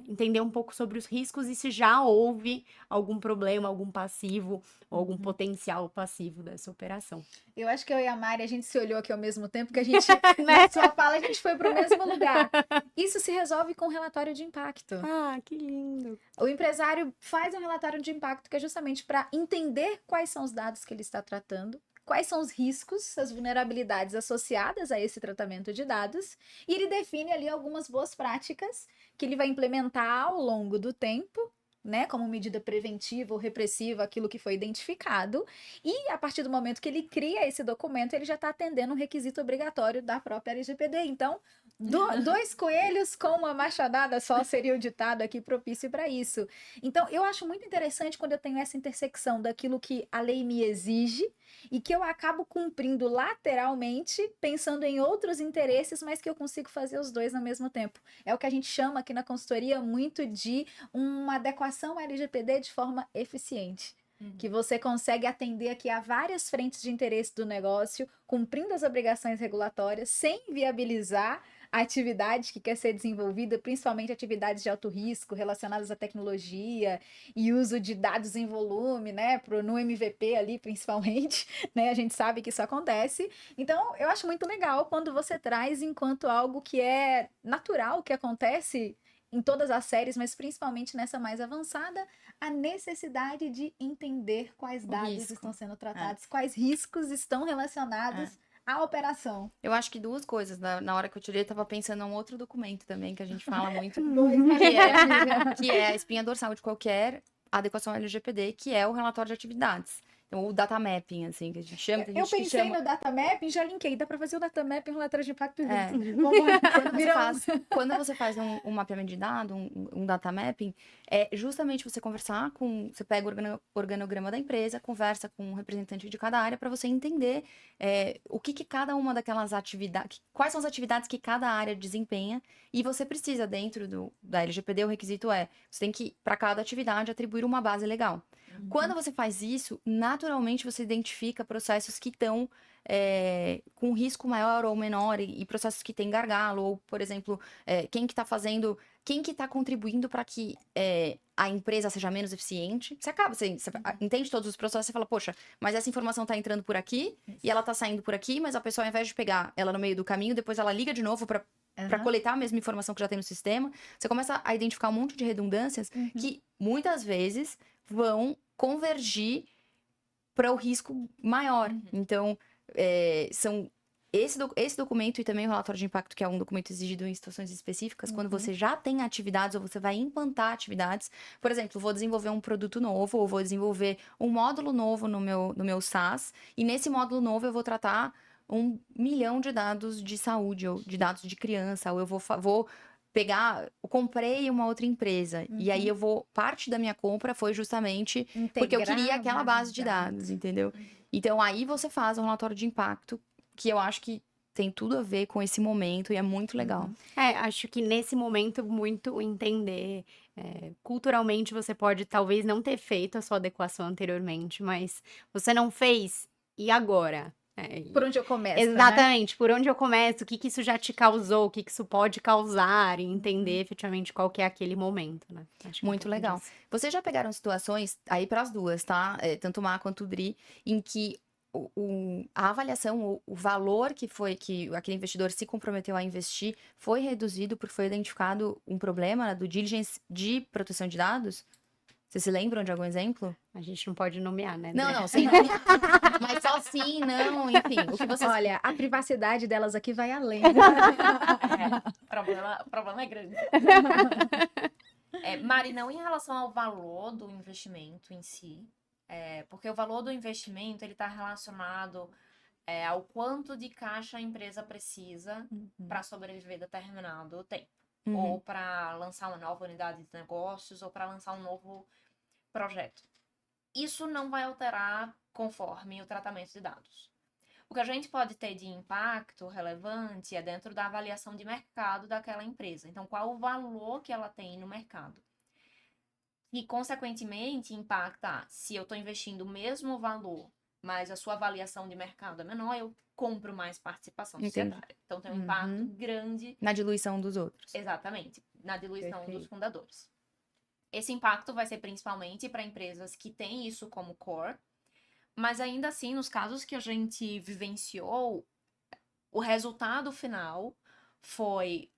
entender um pouco sobre os riscos e se já houve algum problema, algum passivo ou algum potencial passivo dessa operação. Eu acho que eu e a Mari, a gente se olhou aqui ao mesmo tempo, que a gente, na sua fala, a gente foi para o mesmo lugar. Isso se resolve com relatório de impacto. Ah, que lindo! O empresário faz um relatório de impacto que é justamente para entender quais são os dados que ele está tratando, quais são os riscos, as vulnerabilidades associadas a esse tratamento de dados, e ele define ali algumas boas práticas que ele vai implementar ao longo do tempo, né, como medida preventiva ou repressiva, aquilo que foi identificado, e a partir do momento que ele cria esse documento, ele já está atendendo um requisito obrigatório da própria LGPD. Então, Dois coelhos com uma machadada só seria o ditado aqui propício para isso. Então, eu acho muito interessante quando eu tenho essa intersecção daquilo que a lei me exige e que eu acabo cumprindo lateralmente, pensando em outros interesses, mas que eu consigo fazer os dois ao mesmo tempo. É o que a gente chama aqui na consultoria muito de uma adequação LGPD de forma eficiente. Que você consegue atender aqui a várias frentes de interesse do negócio, cumprindo as obrigações regulatórias, sem viabilizar a atividade que quer ser desenvolvida, principalmente atividades de alto risco relacionadas à tecnologia e uso de dados em volume, né, no MVP ali principalmente, né, a gente sabe que isso acontece. Então, eu acho muito legal quando você traz enquanto algo que é natural, que acontece em todas as séries, mas principalmente nessa mais avançada, a necessidade de entender quais dados risco. estão sendo tratados, quais riscos estão relacionados à operação. Eu acho que duas coisas. Na hora que eu tirei, eu tava pensando em um outro documento também, que a gente fala muito, que é a espinha dorsal de qualquer adequação LGPD, que é o relatório de atividades. Então, o data mapping, assim, que a gente chama. Eu pensei no data mapping, já linkei. Dá para fazer o data mapping, um relatório de impacto junto. Quando você faz um mapeamento de dados, um data mapping, é justamente você conversar com... Você pega o organograma da empresa, conversa com um representante de cada área para você entender o que cada uma daquelas atividades... Quais são as atividades que cada área desempenha. E você precisa, dentro da LGPD, o requisito você tem que, para cada atividade, atribuir uma base legal. Quando você faz isso, naturalmente você identifica processos que estão com risco maior ou menor e processos que têm gargalo, ou, por exemplo, quem que está contribuindo para que a empresa seja menos eficiente. Você entende todos os processos e fala, poxa, mas essa informação está entrando por aqui e ela está saindo por aqui, mas a pessoa, ao invés de pegar ela no meio do caminho, depois ela liga de novo para coletar a mesma informação que já tem no sistema. Você começa a identificar um monte de redundâncias que muitas vezes vão convergir para o risco maior. Então, são esse documento e também o relatório de impacto, que é um documento exigido em situações específicas, quando você já tem atividades ou você vai implantar atividades. Por exemplo, vou desenvolver um produto novo ou vou desenvolver um módulo novo no meu SaaS, e nesse módulo novo eu vou tratar 1 milhão de dados de saúde ou de dados de criança, ou eu vou eu comprei uma outra empresa, e aí parte da minha compra foi justamente porque eu queria aquela base de dados, entendeu? Então, aí você faz um relatório de impacto, que eu acho que tem tudo a ver com esse momento e é muito legal. Acho que nesse momento, muito entender. Culturalmente, você pode talvez não ter feito a sua adequação anteriormente, mas você não fez, e agora? Por onde eu começo, exatamente, por onde eu começo, o que isso já te causou, o que isso pode causar, e entender efetivamente qual que é aquele momento, né? Acho que muito legal. disso. Vocês já pegaram situações, aí para as duas, tá? Tanto o Má quanto o Dri, em que a avaliação, o valor que aquele investidor se comprometeu a investir foi reduzido porque foi identificado um problema do diligence de proteção de dados? Vocês se lembram de algum exemplo? A gente não pode nomear, né? Não, sem mas só sim, não, enfim. O que vocês... Olha, a privacidade delas aqui vai além. O problema é grande. Mari, não em relação ao valor do investimento em si, porque o valor do investimento ele está relacionado ao quanto de caixa a empresa precisa para sobreviver determinado tempo. Ou para lançar uma nova unidade de negócios, ou para lançar um novo projeto. Isso não vai alterar conforme o tratamento de dados. O que a gente pode ter de impacto relevante é dentro da avaliação de mercado daquela empresa. Então, qual o valor que ela tem no mercado? E, consequentemente, impacta se eu estou investindo o mesmo valor, mas a sua avaliação de mercado é menor, eu compro mais participação societária. Então, tem um impacto grande... Na diluição dos outros. Exatamente, na diluição dos fundadores. Esse impacto vai ser principalmente para empresas que têm isso como core, mas ainda assim, nos casos que a gente vivenciou, o resultado final foi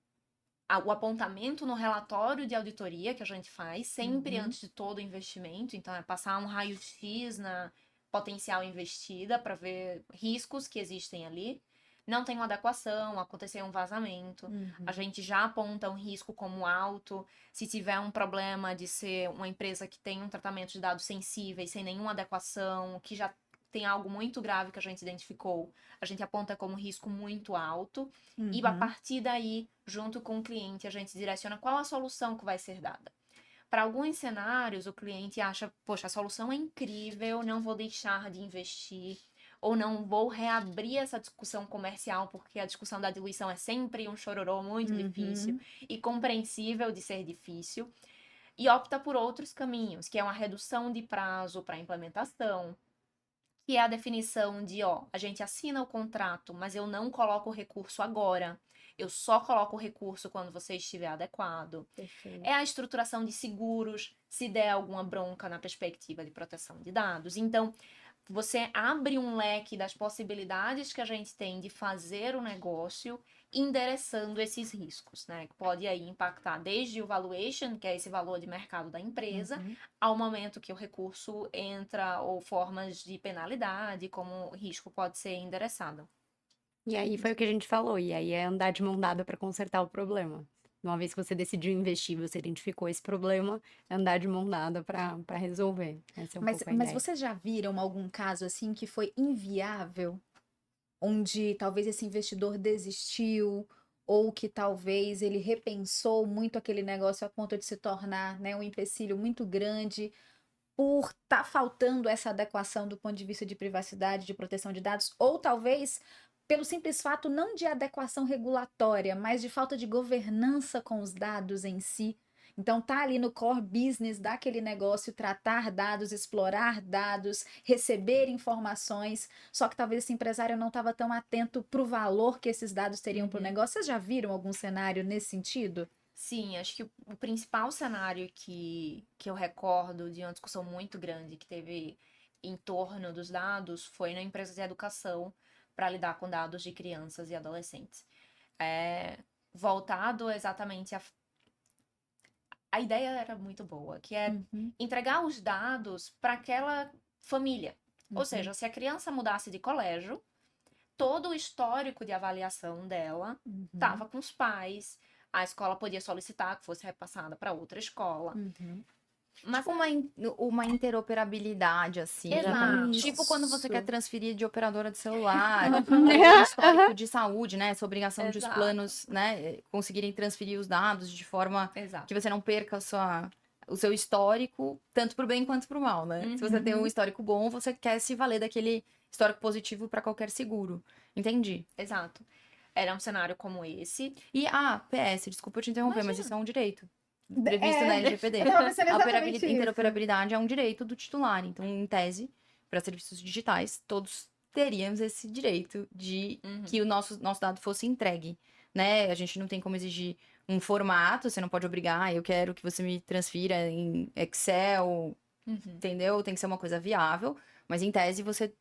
o apontamento no relatório de auditoria que a gente faz, sempre antes de todo investimento. Então, é passar um raio-x na potencial investida para ver riscos que existem ali. Não tem uma adequação, aconteceu um vazamento, a gente já aponta um risco como alto. Se tiver um problema de ser uma empresa que tem um tratamento de dados sensíveis, sem nenhuma adequação, que já tem algo muito grave que a gente identificou, a gente aponta como risco muito alto, e a Uhum. partir daí, junto com o cliente, a gente direciona qual a solução que vai ser dada. Para alguns cenários, o cliente acha, poxa, a solução é incrível, não vou deixar de investir, ou não vou reabrir essa discussão comercial, porque a discussão da diluição é sempre um chororô muito difícil e compreensível de ser difícil, e opta por outros caminhos, que é uma redução de prazo para implementação, que é a definição de, ó, a gente assina o contrato, mas eu não coloco o recurso agora, eu só coloco o recurso quando você estiver adequado. Perfeito. É a estruturação de seguros, se der alguma bronca na perspectiva de proteção de dados. Então, você abre um leque das possibilidades que a gente tem de fazer o negócio endereçando esses riscos, né? Que pode aí impactar desde o valuation, que é esse valor de mercado da empresa, ao momento que o recurso entra, ou formas de penalidade, como o risco pode ser endereçado. E aí foi o que a gente falou, e aí é andar de mão dada para consertar o problema. Uma vez que você decidiu investir, você identificou esse problema, é andar de mão dada para resolver. Essa é um pouco a Mas ideia. vocês já viram algum caso assim que foi inviável, onde talvez esse investidor desistiu, ou que talvez ele repensou muito aquele negócio a ponto de se tornar, né, um empecilho muito grande, por estar faltando essa adequação do ponto de vista de privacidade, de proteção de dados, ou talvez pelo simples fato não de adequação regulatória, mas de falta de governança com os dados em si. Então tá ali no core business daquele negócio tratar dados, explorar dados, receber informações, só que talvez esse empresário não estava tão atento para o valor que esses dados teriam para o negócio. Vocês já viram algum cenário nesse sentido? Sim, acho que o principal cenário que eu recordo de uma discussão muito grande que teve em torno dos dados foi na empresa de educação para lidar com dados de crianças e adolescentes. Voltado exatamente a ideia era muito boa, que é entregar os dados para aquela família. Ou seja, se a criança mudasse de colégio, todo o histórico de avaliação dela estava com os pais, a escola podia solicitar que fosse repassada para outra escola. Mas uma interoperabilidade, assim. Exato. Tipo quando você quer transferir de operadora de celular, um histórico de saúde, né? Essa obrigação de os Exato. planos, né? Conseguirem transferir os dados de forma Exato. que você não perca o seu histórico, tanto pro bem quanto pro mal, né? Se você tem um histórico bom, você quer se valer daquele histórico positivo para qualquer seguro. Entendi. Exato. Era um cenário como esse. E, PS, desculpa eu te interromper, mas isso é um direito previsto É, na LGPD. eu tava pensando A exatamente isso. interoperabilidade é um direito do titular. Então, em tese, para serviços digitais, todos teríamos esse direito de que o nosso dado fosse entregue, né? A gente não tem como exigir um formato, você não pode obrigar, eu quero que você me transfira em Excel, entendeu? Tem que ser uma coisa viável, mas em tese você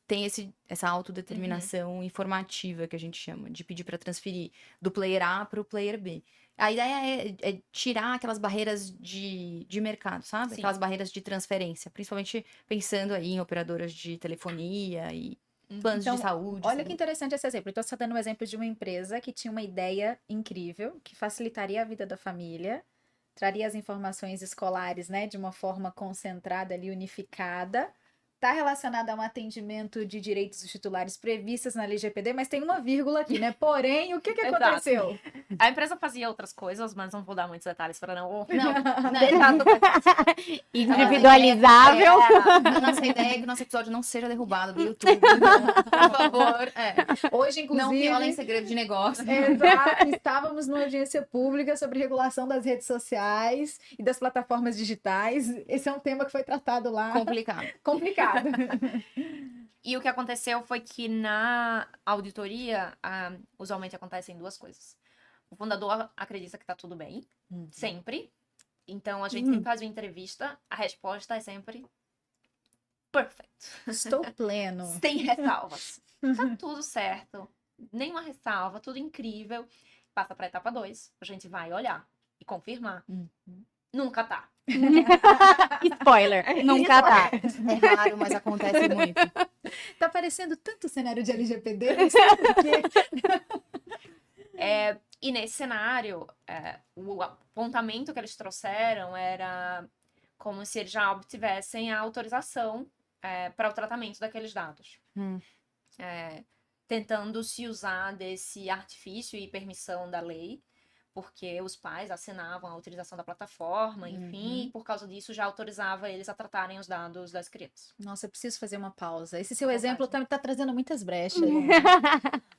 tem essa autodeterminação informativa que a gente chama, de pedir para transferir do player A para o player B. A ideia é tirar aquelas barreiras de mercado, sabe? Sim. Aquelas barreiras de transferência, principalmente pensando aí em operadoras de telefonia e planos Então, de saúde. olha que interessante esse exemplo. Então, você está dando um exemplo de uma empresa que tinha uma ideia incrível, que facilitaria a vida da família, traria as informações escolares, né, de uma forma concentrada ali, unificada. Está relacionada a um atendimento de direitos dos titulares previstos na LGPD, mas tem uma vírgula aqui, né? Porém, o que Exato. aconteceu? A empresa fazia outras coisas, mas não vou dar muitos detalhes para não... Individualizável. A nossa ideia é que o nosso episódio não seja derrubado do YouTube. Então, por favor, Hoje, inclusive... não violem segredo de negócio. Exato, estávamos numa audiência pública sobre regulação das redes sociais e das plataformas digitais. Esse é um tema que foi tratado lá. Complicado. E o que aconteceu foi que na auditoria, usualmente acontecem duas coisas. O fundador acredita que tá tudo bem, sempre. Então, a gente sempre faz uma entrevista, a resposta é sempre perfect. Estou pleno. Sem ressalvas. Tá tudo certo. Nenhuma ressalva, tudo incrível. Passa pra etapa 2, a gente vai olhar e confirmar. Nunca tá. Spoiler, nunca tá. É raro, mas acontece muito. Tá parecendo tanto cenário de LGPD, não sei por quê. E nesse cenário, o apontamento que eles trouxeram era como se eles já obtivessem a autorização para o tratamento daqueles dados. Hum. Tentando se usar desse artifício e permissão da lei, porque os pais assinavam a utilização da plataforma, enfim, e por causa disso já autorizava eles a tratarem os dados das crianças. Nossa, eu preciso fazer uma pausa. Esse seu À exemplo vontade. tá trazendo muitas brechas.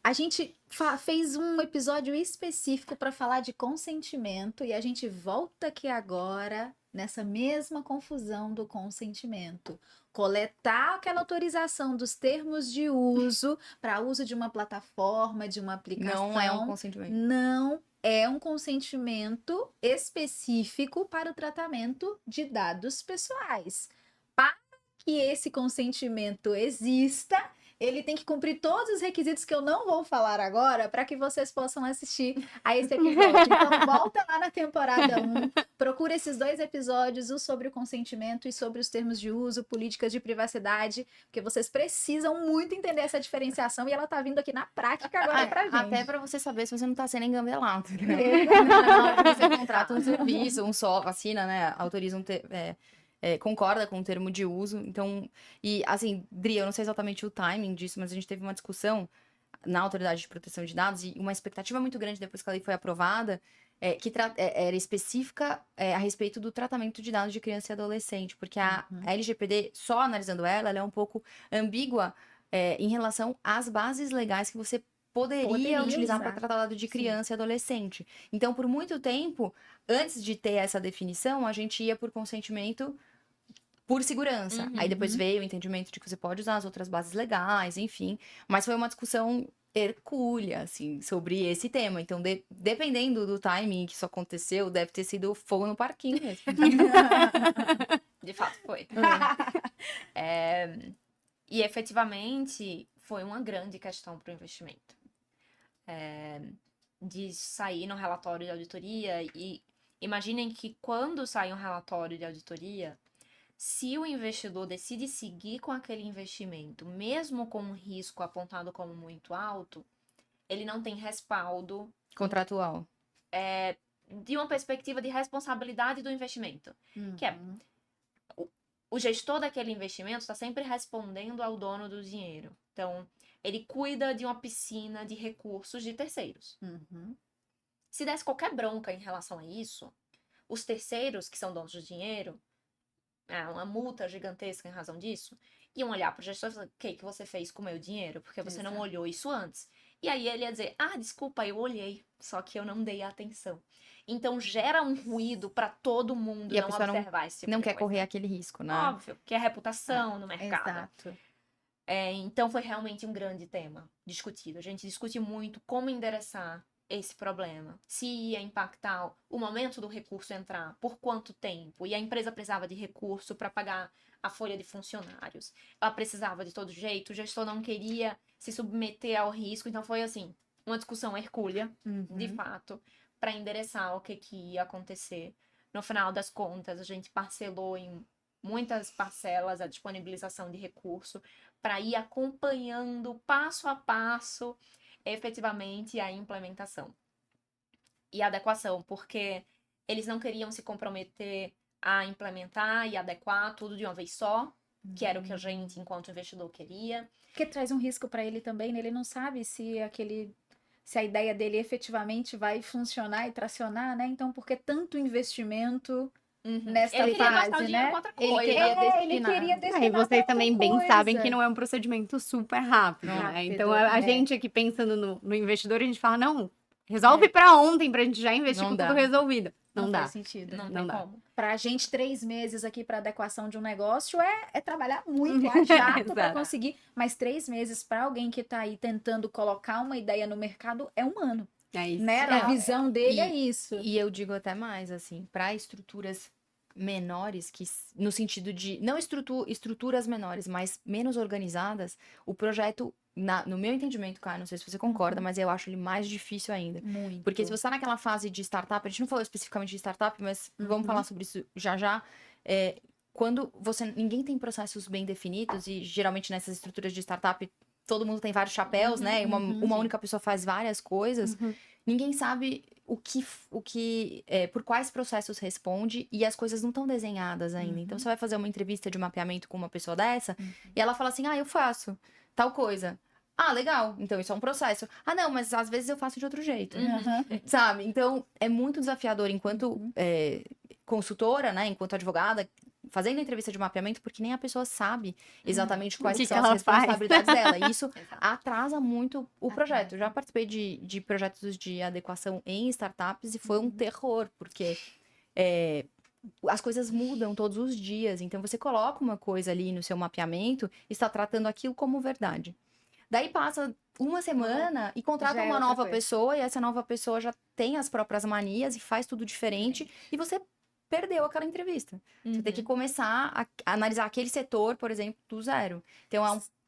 A gente fez um episódio específico para falar de consentimento e a gente volta aqui agora nessa mesma confusão do consentimento. Coletar aquela autorização dos termos de uso para uso de uma plataforma, de uma aplicação. Não é um consentimento. Não é um consentimento específico para o tratamento de dados pessoais. Para que esse consentimento exista, ele tem que cumprir todos os requisitos que eu não vou falar agora para que vocês possam assistir a esse episódio. Então, volta lá na temporada 1, procura esses 2 episódios, o sobre o consentimento e sobre os termos de uso, políticas de privacidade, porque vocês precisam muito entender essa diferenciação e ela tá vindo aqui na prática agora pra gente. Até pra você saber se você não tá sendo engambelado. Exatamente. Na hora que você contrata um serviço, assina, né? Autoriza concorda com o termo de uso. Então, e assim, Dri, eu não sei exatamente o timing disso, mas a gente teve uma discussão na Autoridade de Proteção de Dados e uma expectativa muito grande depois que a lei foi aprovada, que era específica a respeito do tratamento de dados de criança e adolescente, porque a LGPD, só analisando ela é um pouco ambígua em relação às bases legais que você poderia utilizar para usar. tratar dado de criança e adolescente. Então, por muito tempo, antes de ter essa definição, a gente ia por consentimento por segurança. Aí depois veio o entendimento de que você pode usar as outras bases legais, enfim. Mas foi uma discussão hercúlea, assim, sobre esse tema. Então, dependendo do timing que isso aconteceu, deve ter sido fogo no parquinho mesmo. De fato, foi. E efetivamente foi uma grande questão para o investimento. De sair no relatório de auditoria e imaginem que quando sai um relatório de auditoria, se o investidor decide seguir com aquele investimento, mesmo com um risco apontado como muito alto, ele não tem respaldo Contratual. de uma perspectiva de responsabilidade do investimento. Que é, o gestor daquele investimento está sempre respondendo ao dono do dinheiro. Então, ele cuida de uma piscina de recursos de terceiros. Se desse qualquer bronca em relação a isso, os terceiros, que são donos do dinheiro, uma multa gigantesca em razão disso, iam olhar para o gestor e falar, o que você fez com o meu dinheiro? Porque você não olhou isso antes. E aí ele ia dizer, desculpa, eu olhei, só que eu não dei atenção. Então gera um ruído para todo mundo E a não pessoa observar esse tipo não de quer coisa. correr aquele risco, né? Óbvio, que é reputação no mercado. Exato. Então foi realmente um grande tema discutido. A gente discute muito como endereçar esse problema. Se ia impactar o momento do recurso entrar, por quanto tempo, e a empresa precisava de recurso para pagar a folha de funcionários. Ela precisava de todo jeito, o gestor não queria se submeter ao risco, então foi assim, uma discussão hercúlea, de fato, para endereçar o que ia acontecer. No final das contas, a gente parcelou em muitas parcelas a disponibilização de recurso para ir acompanhando passo a passo efetivamente a implementação e a adequação, porque eles não queriam se comprometer a implementar e adequar tudo de uma vez só, que era o que a gente, enquanto investidor, queria. Porque traz um risco para ele também, né? Ele não sabe se a ideia dele efetivamente vai funcionar e tracionar, né? Então, por que tanto investimento nesta Ele queria gastar o fase, dinheiro né? com outra Ele coisa. queria Ele queria destinar E pra vocês outra também bem coisa. sabem que não é um procedimento super rápido, né? Rápido, Então, a é. gente aqui pensando no investidor, a gente fala, não, resolve pra ontem, pra gente já investir Não com dá. tudo resolvido. Não dá. faz sentido. Não Não tem dá. como. Pra gente, 3 meses aqui para adequação de um negócio é trabalhar muito, é chato para Exato. conseguir. Mas 3 meses para alguém que tá aí tentando colocar uma ideia no mercado é um ano, É isso. né? A visão dele E- é isso. E eu digo até mais, assim, para estruturas menores, no sentido de, não estruturas menores, mas menos organizadas, o projeto, no meu entendimento, cara, não sei se você concorda, mas eu acho ele mais difícil ainda. Muito. Porque se você tá naquela fase de startup, a gente não falou especificamente de startup, mas vamos falar sobre isso já já. Quando ninguém tem processos bem definidos, e geralmente nessas estruturas de startup, todo mundo tem vários chapéus, né? E uma única pessoa faz várias coisas, ninguém sabe por quais processos responde e as coisas não estão desenhadas ainda. Então, você vai fazer uma entrevista de mapeamento com uma pessoa dessa e ela fala assim, eu faço tal coisa. Ah, legal. Então, isso é um processo. Ah, não, mas às vezes eu faço de outro jeito. Sabe? Então, é muito desafiador enquanto consultora, né? Enquanto advogada, fazendo entrevista de mapeamento, porque nem a pessoa sabe exatamente quais que são as ela responsabilidades dela. E isso Exato. atrasa muito o projeto. Eu já participei de projetos de adequação em startups e foi um terror, porque as coisas mudam todos os dias. Então, você coloca uma coisa ali no seu mapeamento e está tratando aquilo como verdade. Daí passa uma semana e contrata Já é uma outra nova coisa. pessoa e essa nova pessoa já tem as próprias manias e faz tudo diferente e você perdeu aquela entrevista. Você tem que começar a analisar aquele setor, por exemplo, do zero. Então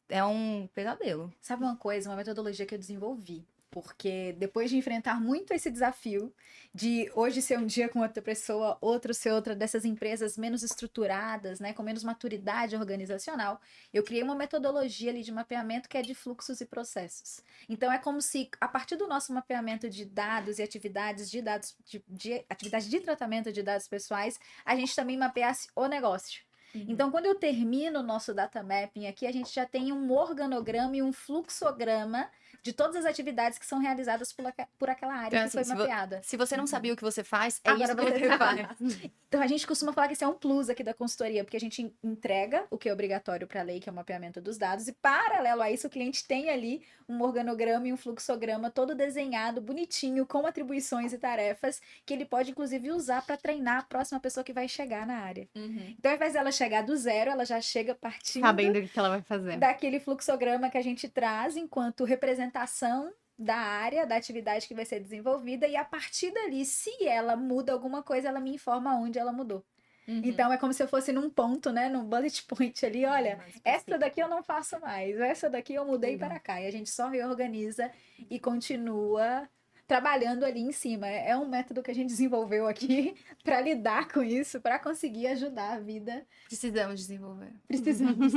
é um pesadelo. Sabe uma coisa, uma metodologia que eu desenvolvi? Porque depois de enfrentar muito esse desafio de hoje ser um dia com outra pessoa, outro ser outra dessas empresas menos estruturadas, né, com menos maturidade organizacional, eu criei uma metodologia ali de mapeamento que é de fluxos e processos. Então é como se a partir do nosso mapeamento de dados e atividades de dados de atividade de tratamento de dados pessoais, a gente também mapeasse o negócio. Então, quando eu termino o nosso data mapping aqui, a gente já tem um organograma e um fluxograma de todas as atividades que são realizadas por aquela área Então, que foi assim, mapeada. Se você não sabia o que você faz, é Agora isso que você você sabe. faz. Então, a gente costuma falar que esse é um plus aqui da consultoria, porque a gente entrega o que é obrigatório para a lei, que é o mapeamento dos dados, e paralelo a isso, o cliente tem ali um organograma e um fluxograma todo desenhado, bonitinho, com atribuições e tarefas, que ele pode, inclusive, usar para treinar a próxima pessoa que vai chegar na área. Então, ao invés dela chegar do zero, ela já chega partindo Sabendo o que ela vai fazer. daquele fluxograma que a gente traz enquanto representação da área, da atividade que vai ser desenvolvida, e a partir dali, se ela muda alguma coisa, ela me informa onde ela mudou. Então é como se eu fosse num ponto, né, num bullet point ali, olha, essa daqui eu não faço mais, essa daqui eu mudei para cá, e a gente só reorganiza e continua trabalhando ali em cima. É um método que a gente desenvolveu aqui para lidar com isso, para conseguir ajudar a vida. Precisamos desenvolver. Precisamos.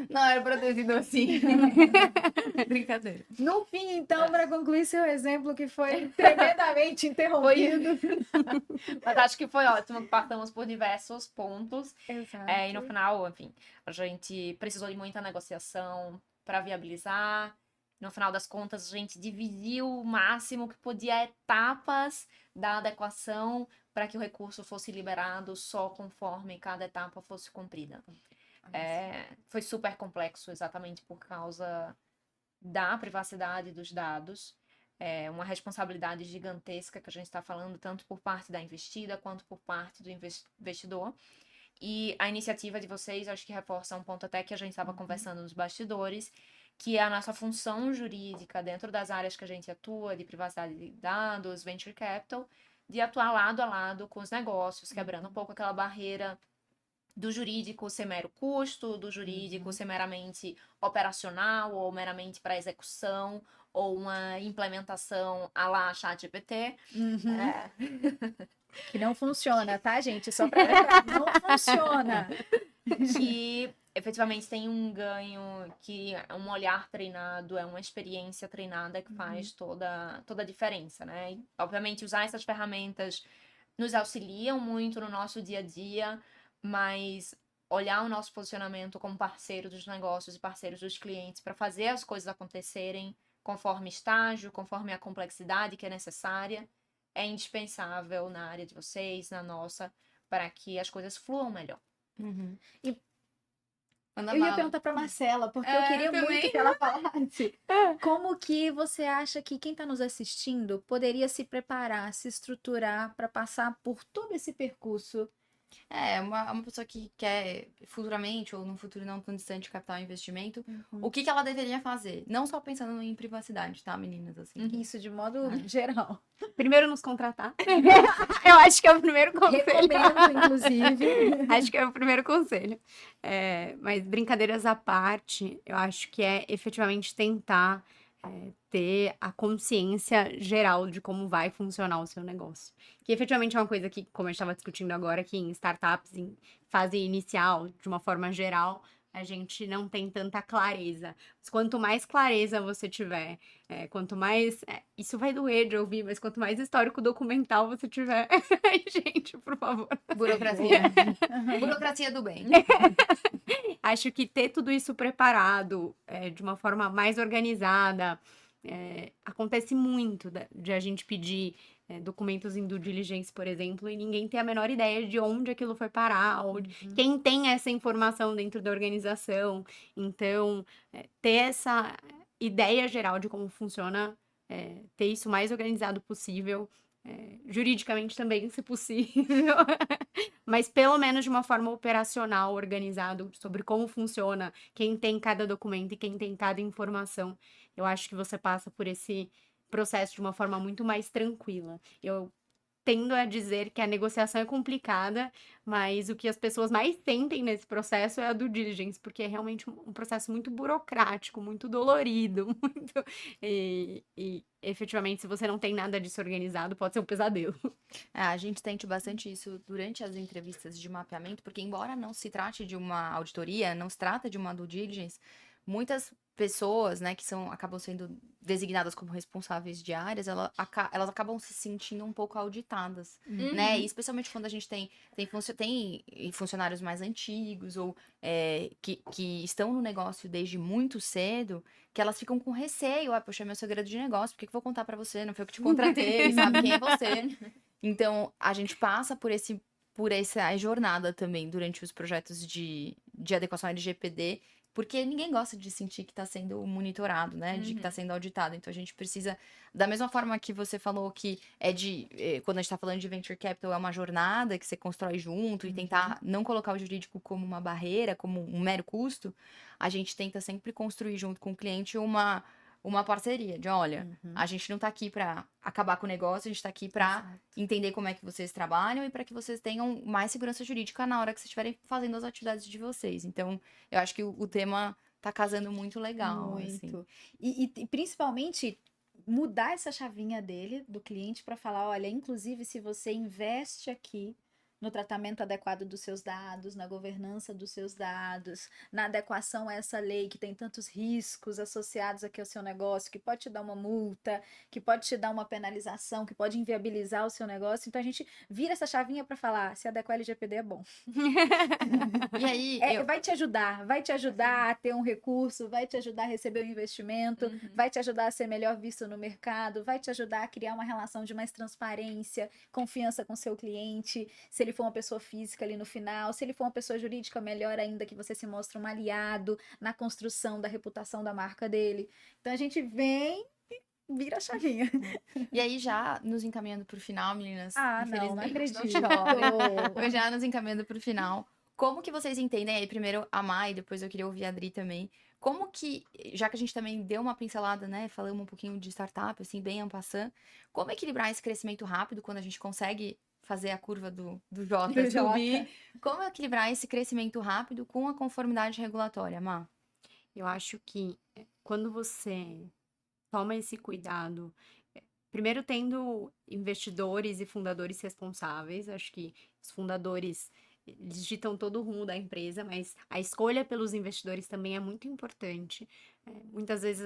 Não era pra ter sido assim. Brincadeira. No fim, então, para concluir seu exemplo, que foi tremendamente interrompido. Mas acho que foi ótimo que passamos por diversos pontos. Exato. E no final, enfim, a gente precisou de muita negociação para viabilizar. No final das contas, a gente dividiu o máximo que podia etapas da adequação para que o recurso fosse liberado só conforme cada etapa fosse cumprida. Foi super complexo, exatamente por causa da privacidade dos dados. É uma responsabilidade gigantesca que a gente está falando, tanto por parte da investida quanto por parte do investidor. E a iniciativa de vocês, acho que reforça um ponto até que a gente estava conversando nos bastidores, que é a nossa função jurídica dentro das áreas que a gente atua, de privacidade de dados, venture capital, de atuar lado a lado com os negócios, quebrando um pouco aquela barreira do jurídico ser mero custo, do jurídico ser meramente operacional ou meramente para execução, ou uma implementação à la ChatGPT. Que não funciona, tá, gente? Só para lembrar, não funciona. Que efetivamente tem um ganho, que um olhar treinado, é uma experiência treinada que faz toda a diferença, né? E, obviamente, usar essas ferramentas nos auxiliam muito no nosso dia a dia, mas olhar o nosso posicionamento como parceiro dos negócios e parceiros dos clientes para fazer as coisas acontecerem conforme estágio, conforme a complexidade que é necessária, é indispensável na área de vocês, na nossa, para que as coisas fluam melhor. Eu ia perguntar para Marcela, porque eu queria muito que ela falasse como que você acha que quem está nos assistindo poderia se preparar, se estruturar para passar por todo esse percurso. Uma pessoa que quer futuramente, ou num futuro não tão distante, captar um investimento, o que ela deveria fazer? Não só pensando em privacidade, tá, meninas? Assim. Isso, de modo geral. Primeiro nos contratar. Eu acho que é o primeiro conselho. Recomendo, inclusive. Acho que é o primeiro conselho. Mas brincadeiras à parte, eu acho que é efetivamente tentar ter a consciência geral de como vai funcionar o seu negócio. Que efetivamente é uma coisa que, como a gente estava discutindo agora, que em startups, em fase inicial, de uma forma geral, a gente não tem tanta clareza. Mas quanto mais clareza você tiver, quanto mais. Isso vai doer de ouvir, mas quanto mais histórico documental você tiver. Ai, gente, por favor. Burocracia. Burocracia do bem. Acho que ter tudo isso preparado de uma forma mais organizada. Acontece muito de a gente pedir documentos em due diligence, por exemplo, e ninguém ter a menor ideia de onde aquilo foi parar, ou quem tem essa informação dentro da organização. Então, ter essa ideia geral de como funciona, ter isso mais organizado possível, juridicamente também, se possível, mas pelo menos de uma forma operacional, organizado, sobre como funciona, quem tem cada documento e quem tem cada informação. Eu acho que você passa por esse processo de uma forma muito mais tranquila. Eu tendo a dizer que a negociação é complicada, mas o que as pessoas mais sentem nesse processo é a due diligence, porque é realmente um processo muito burocrático, muito dolorido, muito... E efetivamente, se você não tem nada disso organizado, pode ser um pesadelo. A gente sente bastante isso durante as entrevistas de mapeamento, porque embora não se trate de uma auditoria, não se trata de uma due diligence, muitas pessoas, né, que acabam sendo designadas como responsáveis de áreas, elas acabam se sentindo um pouco auditadas, né? E especialmente quando a gente tem funcionários mais antigos ou que estão no negócio desde muito cedo, que elas ficam com receio. Poxa, é meu segredo de negócio, por que eu vou contar pra você? Não foi eu que te contratei, sabe quem é você? Então, a gente passa por essa jornada também durante os projetos de adequação LGPD, porque ninguém gosta de sentir que está sendo monitorado, né? De que está sendo auditado. Então, a gente precisa, da mesma forma que você falou que quando a gente está falando de venture capital, é uma jornada que você constrói junto e tentar não colocar o jurídico como uma barreira, como um mero custo, a gente tenta sempre construir junto com o cliente uma parceria de, olha, a gente não tá aqui para acabar com o negócio, a gente tá aqui para entender como é que vocês trabalham e para que vocês tenham mais segurança jurídica na hora que vocês estiverem fazendo as atividades de vocês. Então, eu acho que o tema tá casando muito legal. Muito. Assim. E principalmente mudar essa chavinha dele, do cliente, para falar, olha, inclusive se você investe aqui no tratamento adequado dos seus dados, na governança dos seus dados, na adequação a essa lei que tem tantos riscos associados aqui ao seu negócio, que pode te dar uma multa, que pode te dar uma penalização, que pode inviabilizar o seu negócio. Então a gente vira essa chavinha para falar, se adequar ao LGPD é bom. E aí, vai te ajudar a ter um recurso, vai te ajudar a receber um investimento, vai te ajudar a ser melhor visto no mercado, vai te ajudar a criar uma relação de mais transparência, confiança com seu cliente, se ele for uma pessoa física ali no final, se ele for uma pessoa jurídica, melhor ainda, que você se mostra um aliado na construção da reputação da marca dele. Então a gente vem e vira a chavinha. E aí, já nos encaminhando pro final, meninas. Não acredito. Eu já nos encaminhando pro final. Como que vocês entendem aí, primeiro a Mai, depois eu queria ouvir a Adri também, como que, já que a gente também deu uma pincelada, né, falamos um pouquinho de startup, assim, bem en passant, como equilibrar esse crescimento rápido quando a gente consegue fazer a curva do J subir? Como equilibrar esse crescimento rápido com a conformidade regulatória, Má? Eu acho que quando você toma esse cuidado, primeiro tendo investidores e fundadores responsáveis, acho que os fundadores eles ditam todo o rumo da empresa, mas a escolha pelos investidores também é muito importante. Muitas vezes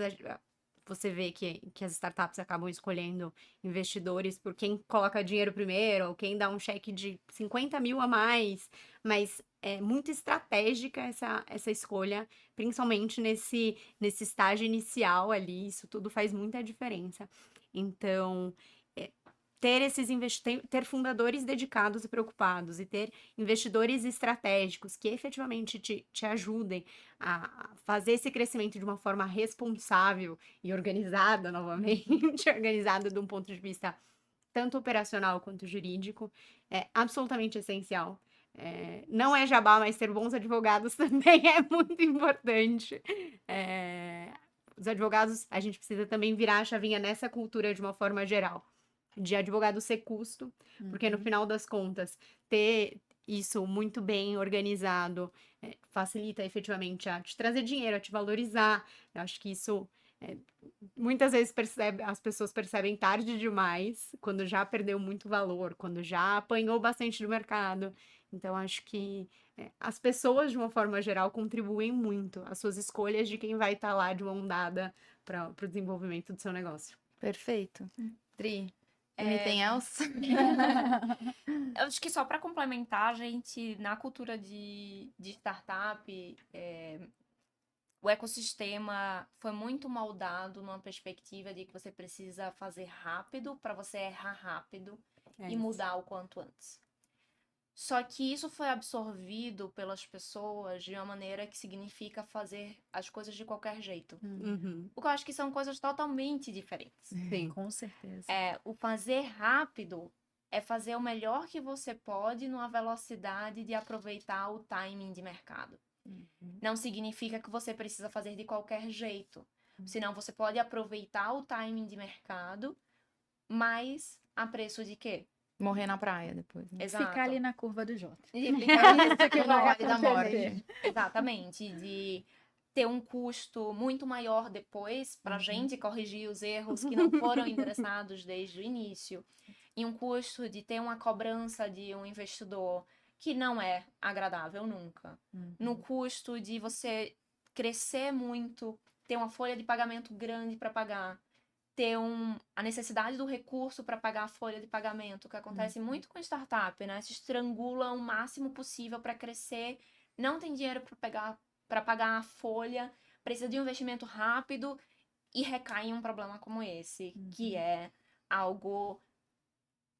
você vê que as startups acabam escolhendo investidores por quem coloca dinheiro primeiro, ou quem dá um cheque de 50 mil a mais, mas é muito estratégica essa escolha, principalmente nesse estágio inicial ali, isso tudo faz muita diferença. Então, ter fundadores dedicados e preocupados e ter investidores estratégicos que efetivamente te ajudem a fazer esse crescimento de uma forma responsável e organizada, novamente, organizada de um ponto de vista tanto operacional quanto jurídico, é absolutamente essencial. Não é jabá, mas ter bons advogados também é muito importante. Os advogados, a gente precisa também virar a chavinha nessa cultura de uma forma geral. De advogado ser custo, porque no final das contas, ter isso muito bem organizado facilita efetivamente a te trazer dinheiro, a te valorizar. Eu acho que isso muitas vezes as pessoas percebem tarde demais, quando já perdeu muito valor, quando já apanhou bastante do mercado. Então, acho que as pessoas, de uma forma geral, contribuem muito às suas escolhas de quem vai estar lá de mão dada para o desenvolvimento do seu negócio. Perfeito. Dri, anything else? Eu acho que só para complementar, gente, na cultura de startup, o ecossistema foi muito moldado numa perspectiva de que você precisa fazer rápido para você errar rápido e mudar o quanto antes. Só que isso foi absorvido pelas pessoas de uma maneira que significa fazer as coisas de qualquer jeito. O que eu acho que são coisas totalmente diferentes. Sim. Com certeza. O fazer rápido é fazer o melhor que você pode numa velocidade de aproveitar o timing de mercado. Não significa que você precisa fazer de qualquer jeito. Senão você pode aproveitar o timing de mercado, mas a preço de quê? Morrer na praia depois. Né? Exato. Ficar ali na curva do J. E ficar Isso que No vai Vale da acontecer. Morte. Exatamente, de ter um custo muito maior depois para a gente corrigir os erros que não foram endereçados desde o início. E um custo de ter uma cobrança de um investidor que não é agradável nunca. No custo de você crescer muito, ter uma folha de pagamento grande para pagar, ter a necessidade do recurso para pagar a folha de pagamento, que acontece muito com startup, né? Se estrangula o máximo possível para crescer, não tem dinheiro para pagar a folha, precisa de um investimento rápido e recai em um problema como esse, que é algo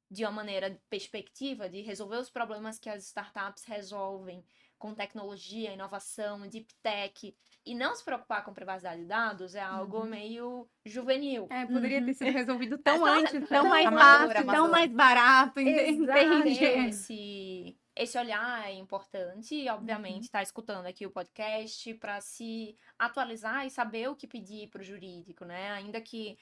de uma maneira perspectiva de resolver os problemas que as startups resolvem com tecnologia, inovação, deep tech, e não se preocupar com privacidade de dados é algo meio juvenil. Poderia ter sido resolvido tão antes, tão tão mais amador, fácil, tão amador. mais barato, Exato. entende? Esse olhar é importante e, obviamente, tá escutando aqui o podcast para se atualizar e saber o que pedir para o jurídico, né? Ainda que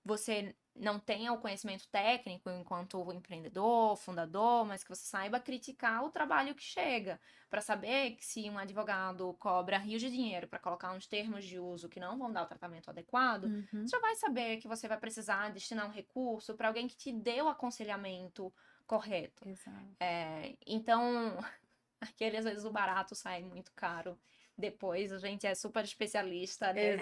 você não tenha o conhecimento técnico enquanto empreendedor, fundador, mas que você saiba criticar o trabalho que chega, para saber que se um advogado cobra rios de dinheiro para colocar uns termos de uso que não vão dar o tratamento adequado, você já vai saber que você vai precisar destinar um recurso para alguém que te dê o aconselhamento correto. Exato. Então, às vezes o barato sai muito caro. Depois a gente é super especialista, né?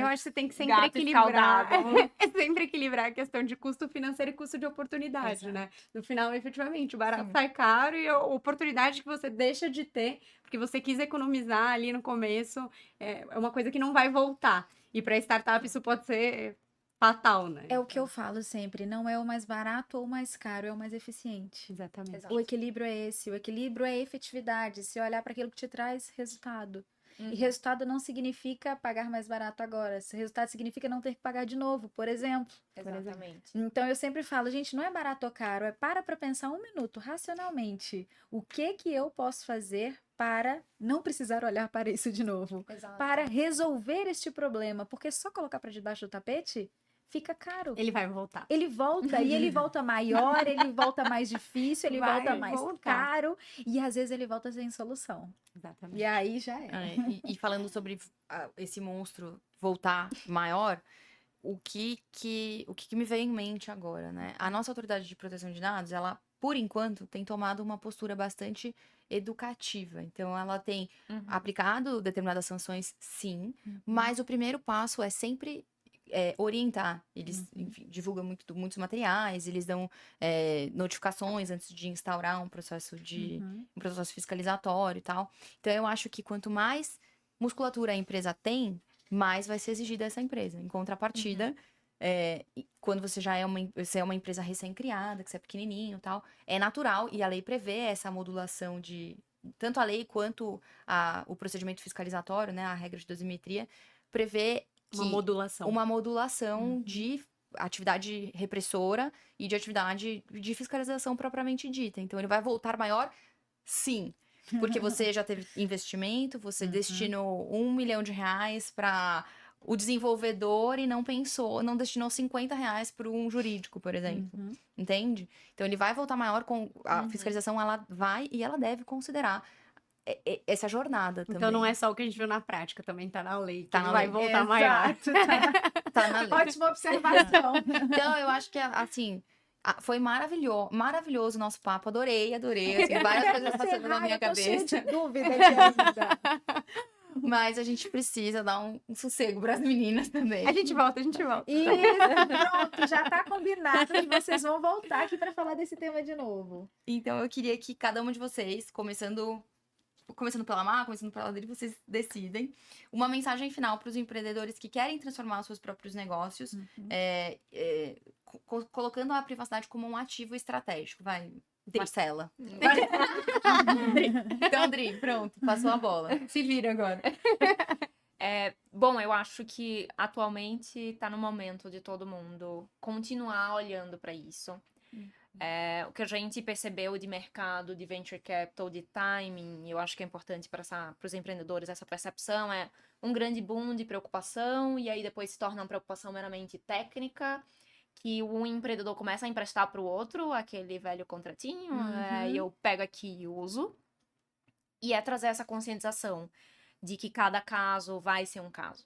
Eu acho que você tem que sempre Gato equilibrar. escaldado. Sempre equilibrar a questão de custo financeiro e custo de oportunidade, Exato. né? No final, efetivamente, o barato Sim. sai caro e a oportunidade que você deixa de ter, porque você quis economizar ali no começo, é uma coisa que não vai voltar. E para startup isso pode ser fatal, né? É o que eu falo sempre, não é o mais barato ou o mais caro, é o mais eficiente. Exatamente. Exato. O equilíbrio é esse, o equilíbrio é efetividade, se olhar para aquilo que te traz resultado. E resultado não significa pagar mais barato agora, esse resultado significa não ter que pagar de novo, por exemplo. Exatamente. Então eu sempre falo, gente, não é barato ou caro, é para pensar um minuto, racionalmente, o que eu posso fazer para não precisar olhar para isso de novo, Exato. para resolver este problema, porque só colocar para debaixo do tapete fica caro. Ele vai voltar. Ele volta, e ele volta maior, ele volta mais difícil, ele Vai volta mais voltar. caro, e às vezes ele volta sem solução. Exatamente. E aí já é. E falando sobre esse monstro voltar maior, o que me veio em mente agora, né? A nossa autoridade de proteção de dados, ela, por enquanto, tem tomado uma postura bastante educativa. Então, ela tem aplicado determinadas sanções, sim, mas o primeiro passo é sempre orientar. Eles, enfim, divulgam muitos materiais, eles dão notificações antes de instaurar um processo fiscalizatório e tal. Então, eu acho que quanto mais musculatura a empresa tem, mais vai ser exigido dessa empresa. Em contrapartida, quando você já você é uma empresa recém-criada, que você é pequenininho e tal, é natural, e a lei prevê essa modulação de... Tanto a lei quanto o procedimento fiscalizatório, né, a regra de dosimetria, prevê uma modulação de atividade repressora e de atividade de fiscalização propriamente dita. Então, ele vai voltar maior? Sim. Porque você já teve investimento, você destinou R$1 milhão para o desenvolvedor e não destinou R$50 para um jurídico, por exemplo. Entende? Então, ele vai voltar maior com a fiscalização, ela vai e ela deve considerar essa jornada também. Então não é só o que a gente viu na prática, também tá na lei. Tá na vai lei. voltar Exato. maior. Tá na lei. Ótima observação. Então, eu acho que, assim, Foi maravilhoso o nosso papo. Adorei. Assim, várias coisas passando na minha cabeça. Cheia de dúvida aqui ainda. Mas a gente precisa dar um sossego para as meninas também. A gente volta. Isso, pronto, já tá combinado que vocês vão voltar aqui para falar desse tema de novo. Então, eu queria que cada uma de vocês, começando pela Má, começando pela Adri, vocês decidem uma mensagem final para os empreendedores que querem transformar os seus próprios negócios, colocando a privacidade como um ativo estratégico. Vai, Marcela. Então, Adri, pronto, passou a bola. Se vira agora. Bom, eu acho que atualmente está no momento de todo mundo continuar olhando para isso. O que a gente percebeu de mercado, de venture capital, de timing, eu acho que é importante para os empreendedores essa percepção, é um grande boom de preocupação, e aí depois se torna uma preocupação meramente técnica, que um empreendedor começa a emprestar para o outro, aquele velho contratinho, eu pego aqui e uso, e é trazer essa conscientização de que cada caso vai ser um caso.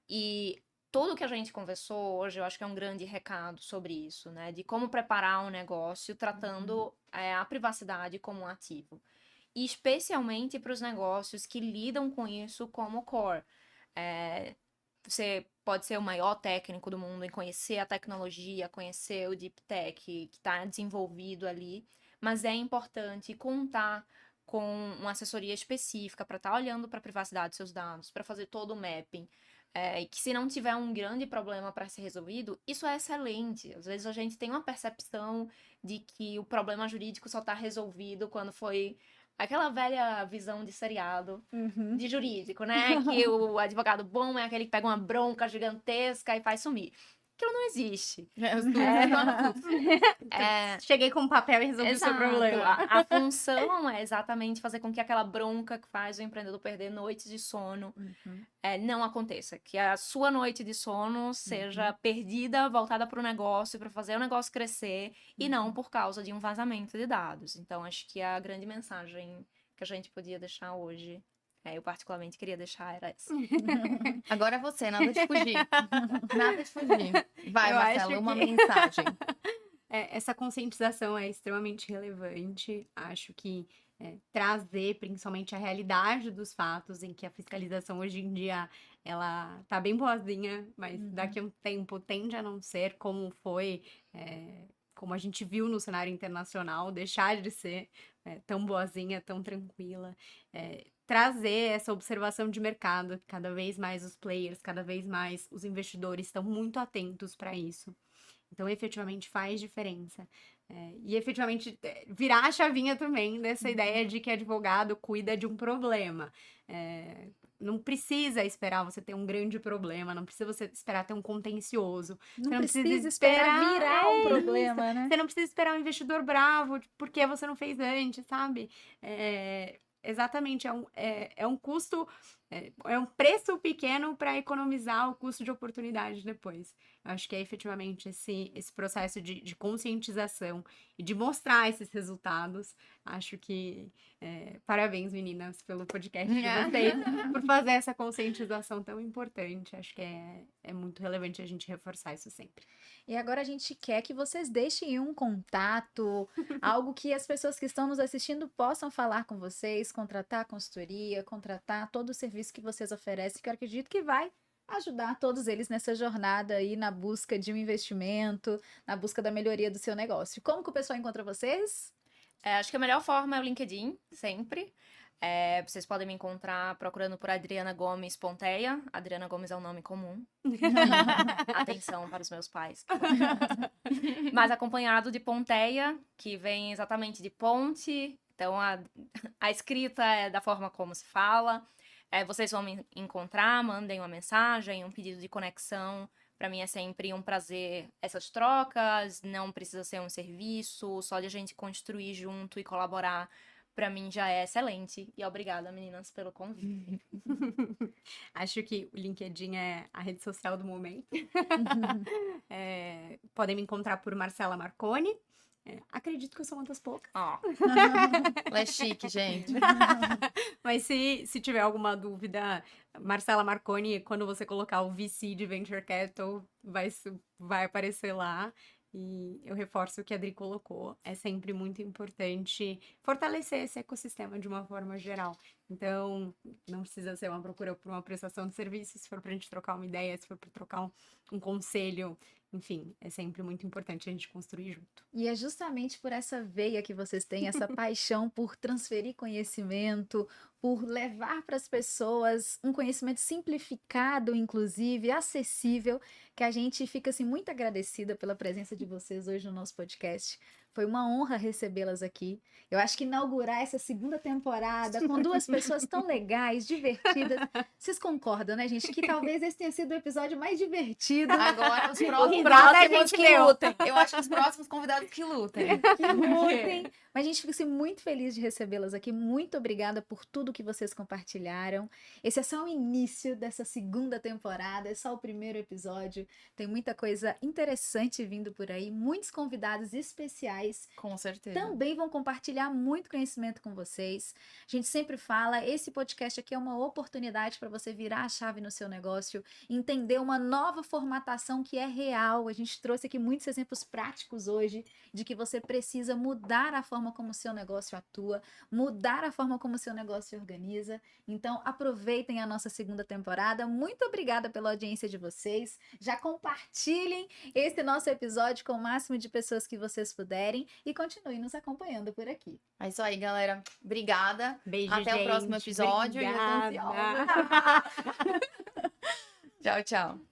E tudo que a gente conversou hoje, eu acho que é um grande recado sobre isso, né? De como preparar um negócio tratando a privacidade como um ativo. E especialmente para os negócios que lidam com isso como core. Você pode ser o maior técnico do mundo em conhecer a tecnologia, conhecer o deep tech que está desenvolvido ali, mas é importante contar com uma assessoria específica para estar olhando para a privacidade dos seus dados, para fazer todo o mapping. E que se não tiver um grande problema para ser resolvido, isso é excelente. Às vezes a gente tem uma percepção de que o problema jurídico só está resolvido quando foi aquela velha visão de seriado de jurídico, né? Que o advogado bom é aquele que pega uma bronca gigantesca e faz sumir. Aquilo não existe. Cheguei com um papel e resolvi o seu problema. A função é exatamente fazer com que aquela bronca que faz o empreendedor perder noites de sono não aconteça. Que a sua noite de sono seja perdida, voltada para o negócio, para fazer o negócio crescer, e não por causa de um vazamento de dados. Então, acho que a grande mensagem que a gente podia deixar hoje, eu particularmente queria deixar, era essa. Agora é você, nada de fugir. Nada de fugir. Vai, Eu Marcela, acho uma que- mensagem. Essa conscientização é extremamente relevante. Acho que trazer principalmente a realidade dos fatos, em que a fiscalização hoje em dia ela tá bem boazinha, mas daqui a um tempo tende a não ser como foi, como a gente viu no cenário internacional, deixar de ser tão boazinha, tão tranquila. Trazer essa observação de mercado, cada vez mais os players, cada vez mais os investidores estão muito atentos para isso. Então, efetivamente, faz diferença. E, efetivamente, virar a chavinha também dessa ideia de que advogado cuida de um problema. Não precisa esperar você ter um grande problema, não precisa você esperar ter um contencioso. Não precisa esperar virar um problema, né? Você não precisa esperar um investidor bravo porque você não fez antes, sabe? Exatamente, é um custo, é um preço pequeno para economizar o custo de oportunidade depois. Eu acho que é efetivamente esse processo de conscientização e de mostrar esses resultados. Acho que parabéns, meninas, pelo podcast de vocês, por fazer essa conscientização tão importante. Acho que é muito relevante a gente reforçar isso sempre. E agora a gente quer que vocês deixem um contato, algo que as pessoas que estão nos assistindo possam falar com vocês, contratar consultoria, contratar todo o serviço que vocês oferecem, que eu acredito que vai ajudar todos eles nessa jornada aí na busca de um investimento, na busca da melhoria do seu negócio. Como que o pessoal encontra vocês? Acho que a melhor forma é o LinkedIn, sempre. Vocês podem me encontrar procurando por Adriana Gomes Ponteia. Adriana Gomes é um nome comum. Atenção para os meus pais. Mas acompanhado de Ponteia, que vem exatamente de ponte. Então, a escrita é da forma como se fala. Vocês vão me encontrar, mandem uma mensagem, um pedido de conexão. Para mim é sempre um prazer essas trocas. Não precisa ser um serviço. Só de a gente construir junto e colaborar, para mim já é excelente. E obrigada, meninas, pelo convite. Acho que o LinkedIn é a rede social do momento. Podem me encontrar por Marcela Marconi. Acredito que eu sou uma das poucas. Ela é chique, gente. Mas se tiver alguma dúvida, Marcela Marconi, quando você colocar o VC de Venture Capital, vai aparecer lá. E eu reforço o que a Adri colocou, é sempre muito importante fortalecer esse ecossistema de uma forma geral. Então, não precisa ser uma procura por uma prestação de serviço, se for para a gente trocar uma ideia, se for para trocar um conselho, enfim, é sempre muito importante a gente construir junto. E é justamente por essa veia que vocês têm, essa paixão por transferir conhecimento, por levar para as pessoas um conhecimento simplificado, inclusive, acessível, que a gente fica assim, muito agradecida pela presença de vocês hoje no nosso podcast. Foi uma honra recebê-las aqui. Eu acho que inaugurar essa segunda temporada com duas pessoas tão legais, divertidas. Vocês concordam, né, gente? Que talvez esse tenha sido o episódio mais divertido. Agora, os próximos que lutem. Eu acho que os próximos convidados que lutem. Que lutem. Mas a gente fica assim, muito feliz de recebê-las aqui. Muito obrigada por tudo que vocês compartilharam. Esse é só o início dessa segunda temporada, é só o primeiro episódio. Tem muita coisa interessante vindo por aí, muitos convidados especiais Com certeza. também vão compartilhar muito conhecimento com vocês. A gente sempre fala, esse podcast aqui é uma oportunidade para você virar a chave no seu negócio, entender uma nova formatação que é real. A gente trouxe aqui muitos exemplos práticos hoje de que você precisa mudar a forma como o seu negócio atua, mudar a forma como o seu negócio se organiza. Então, aproveitem a nossa segunda temporada. Muito obrigada pela audiência de vocês. Já compartilhem esse nosso episódio com o máximo de pessoas que vocês puderem e continuem nos acompanhando por aqui. É isso aí, galera. Obrigada. Beijo, Até gente. o próximo episódio. E eu tô Obrigada. ansiosa. Tchau, tchau.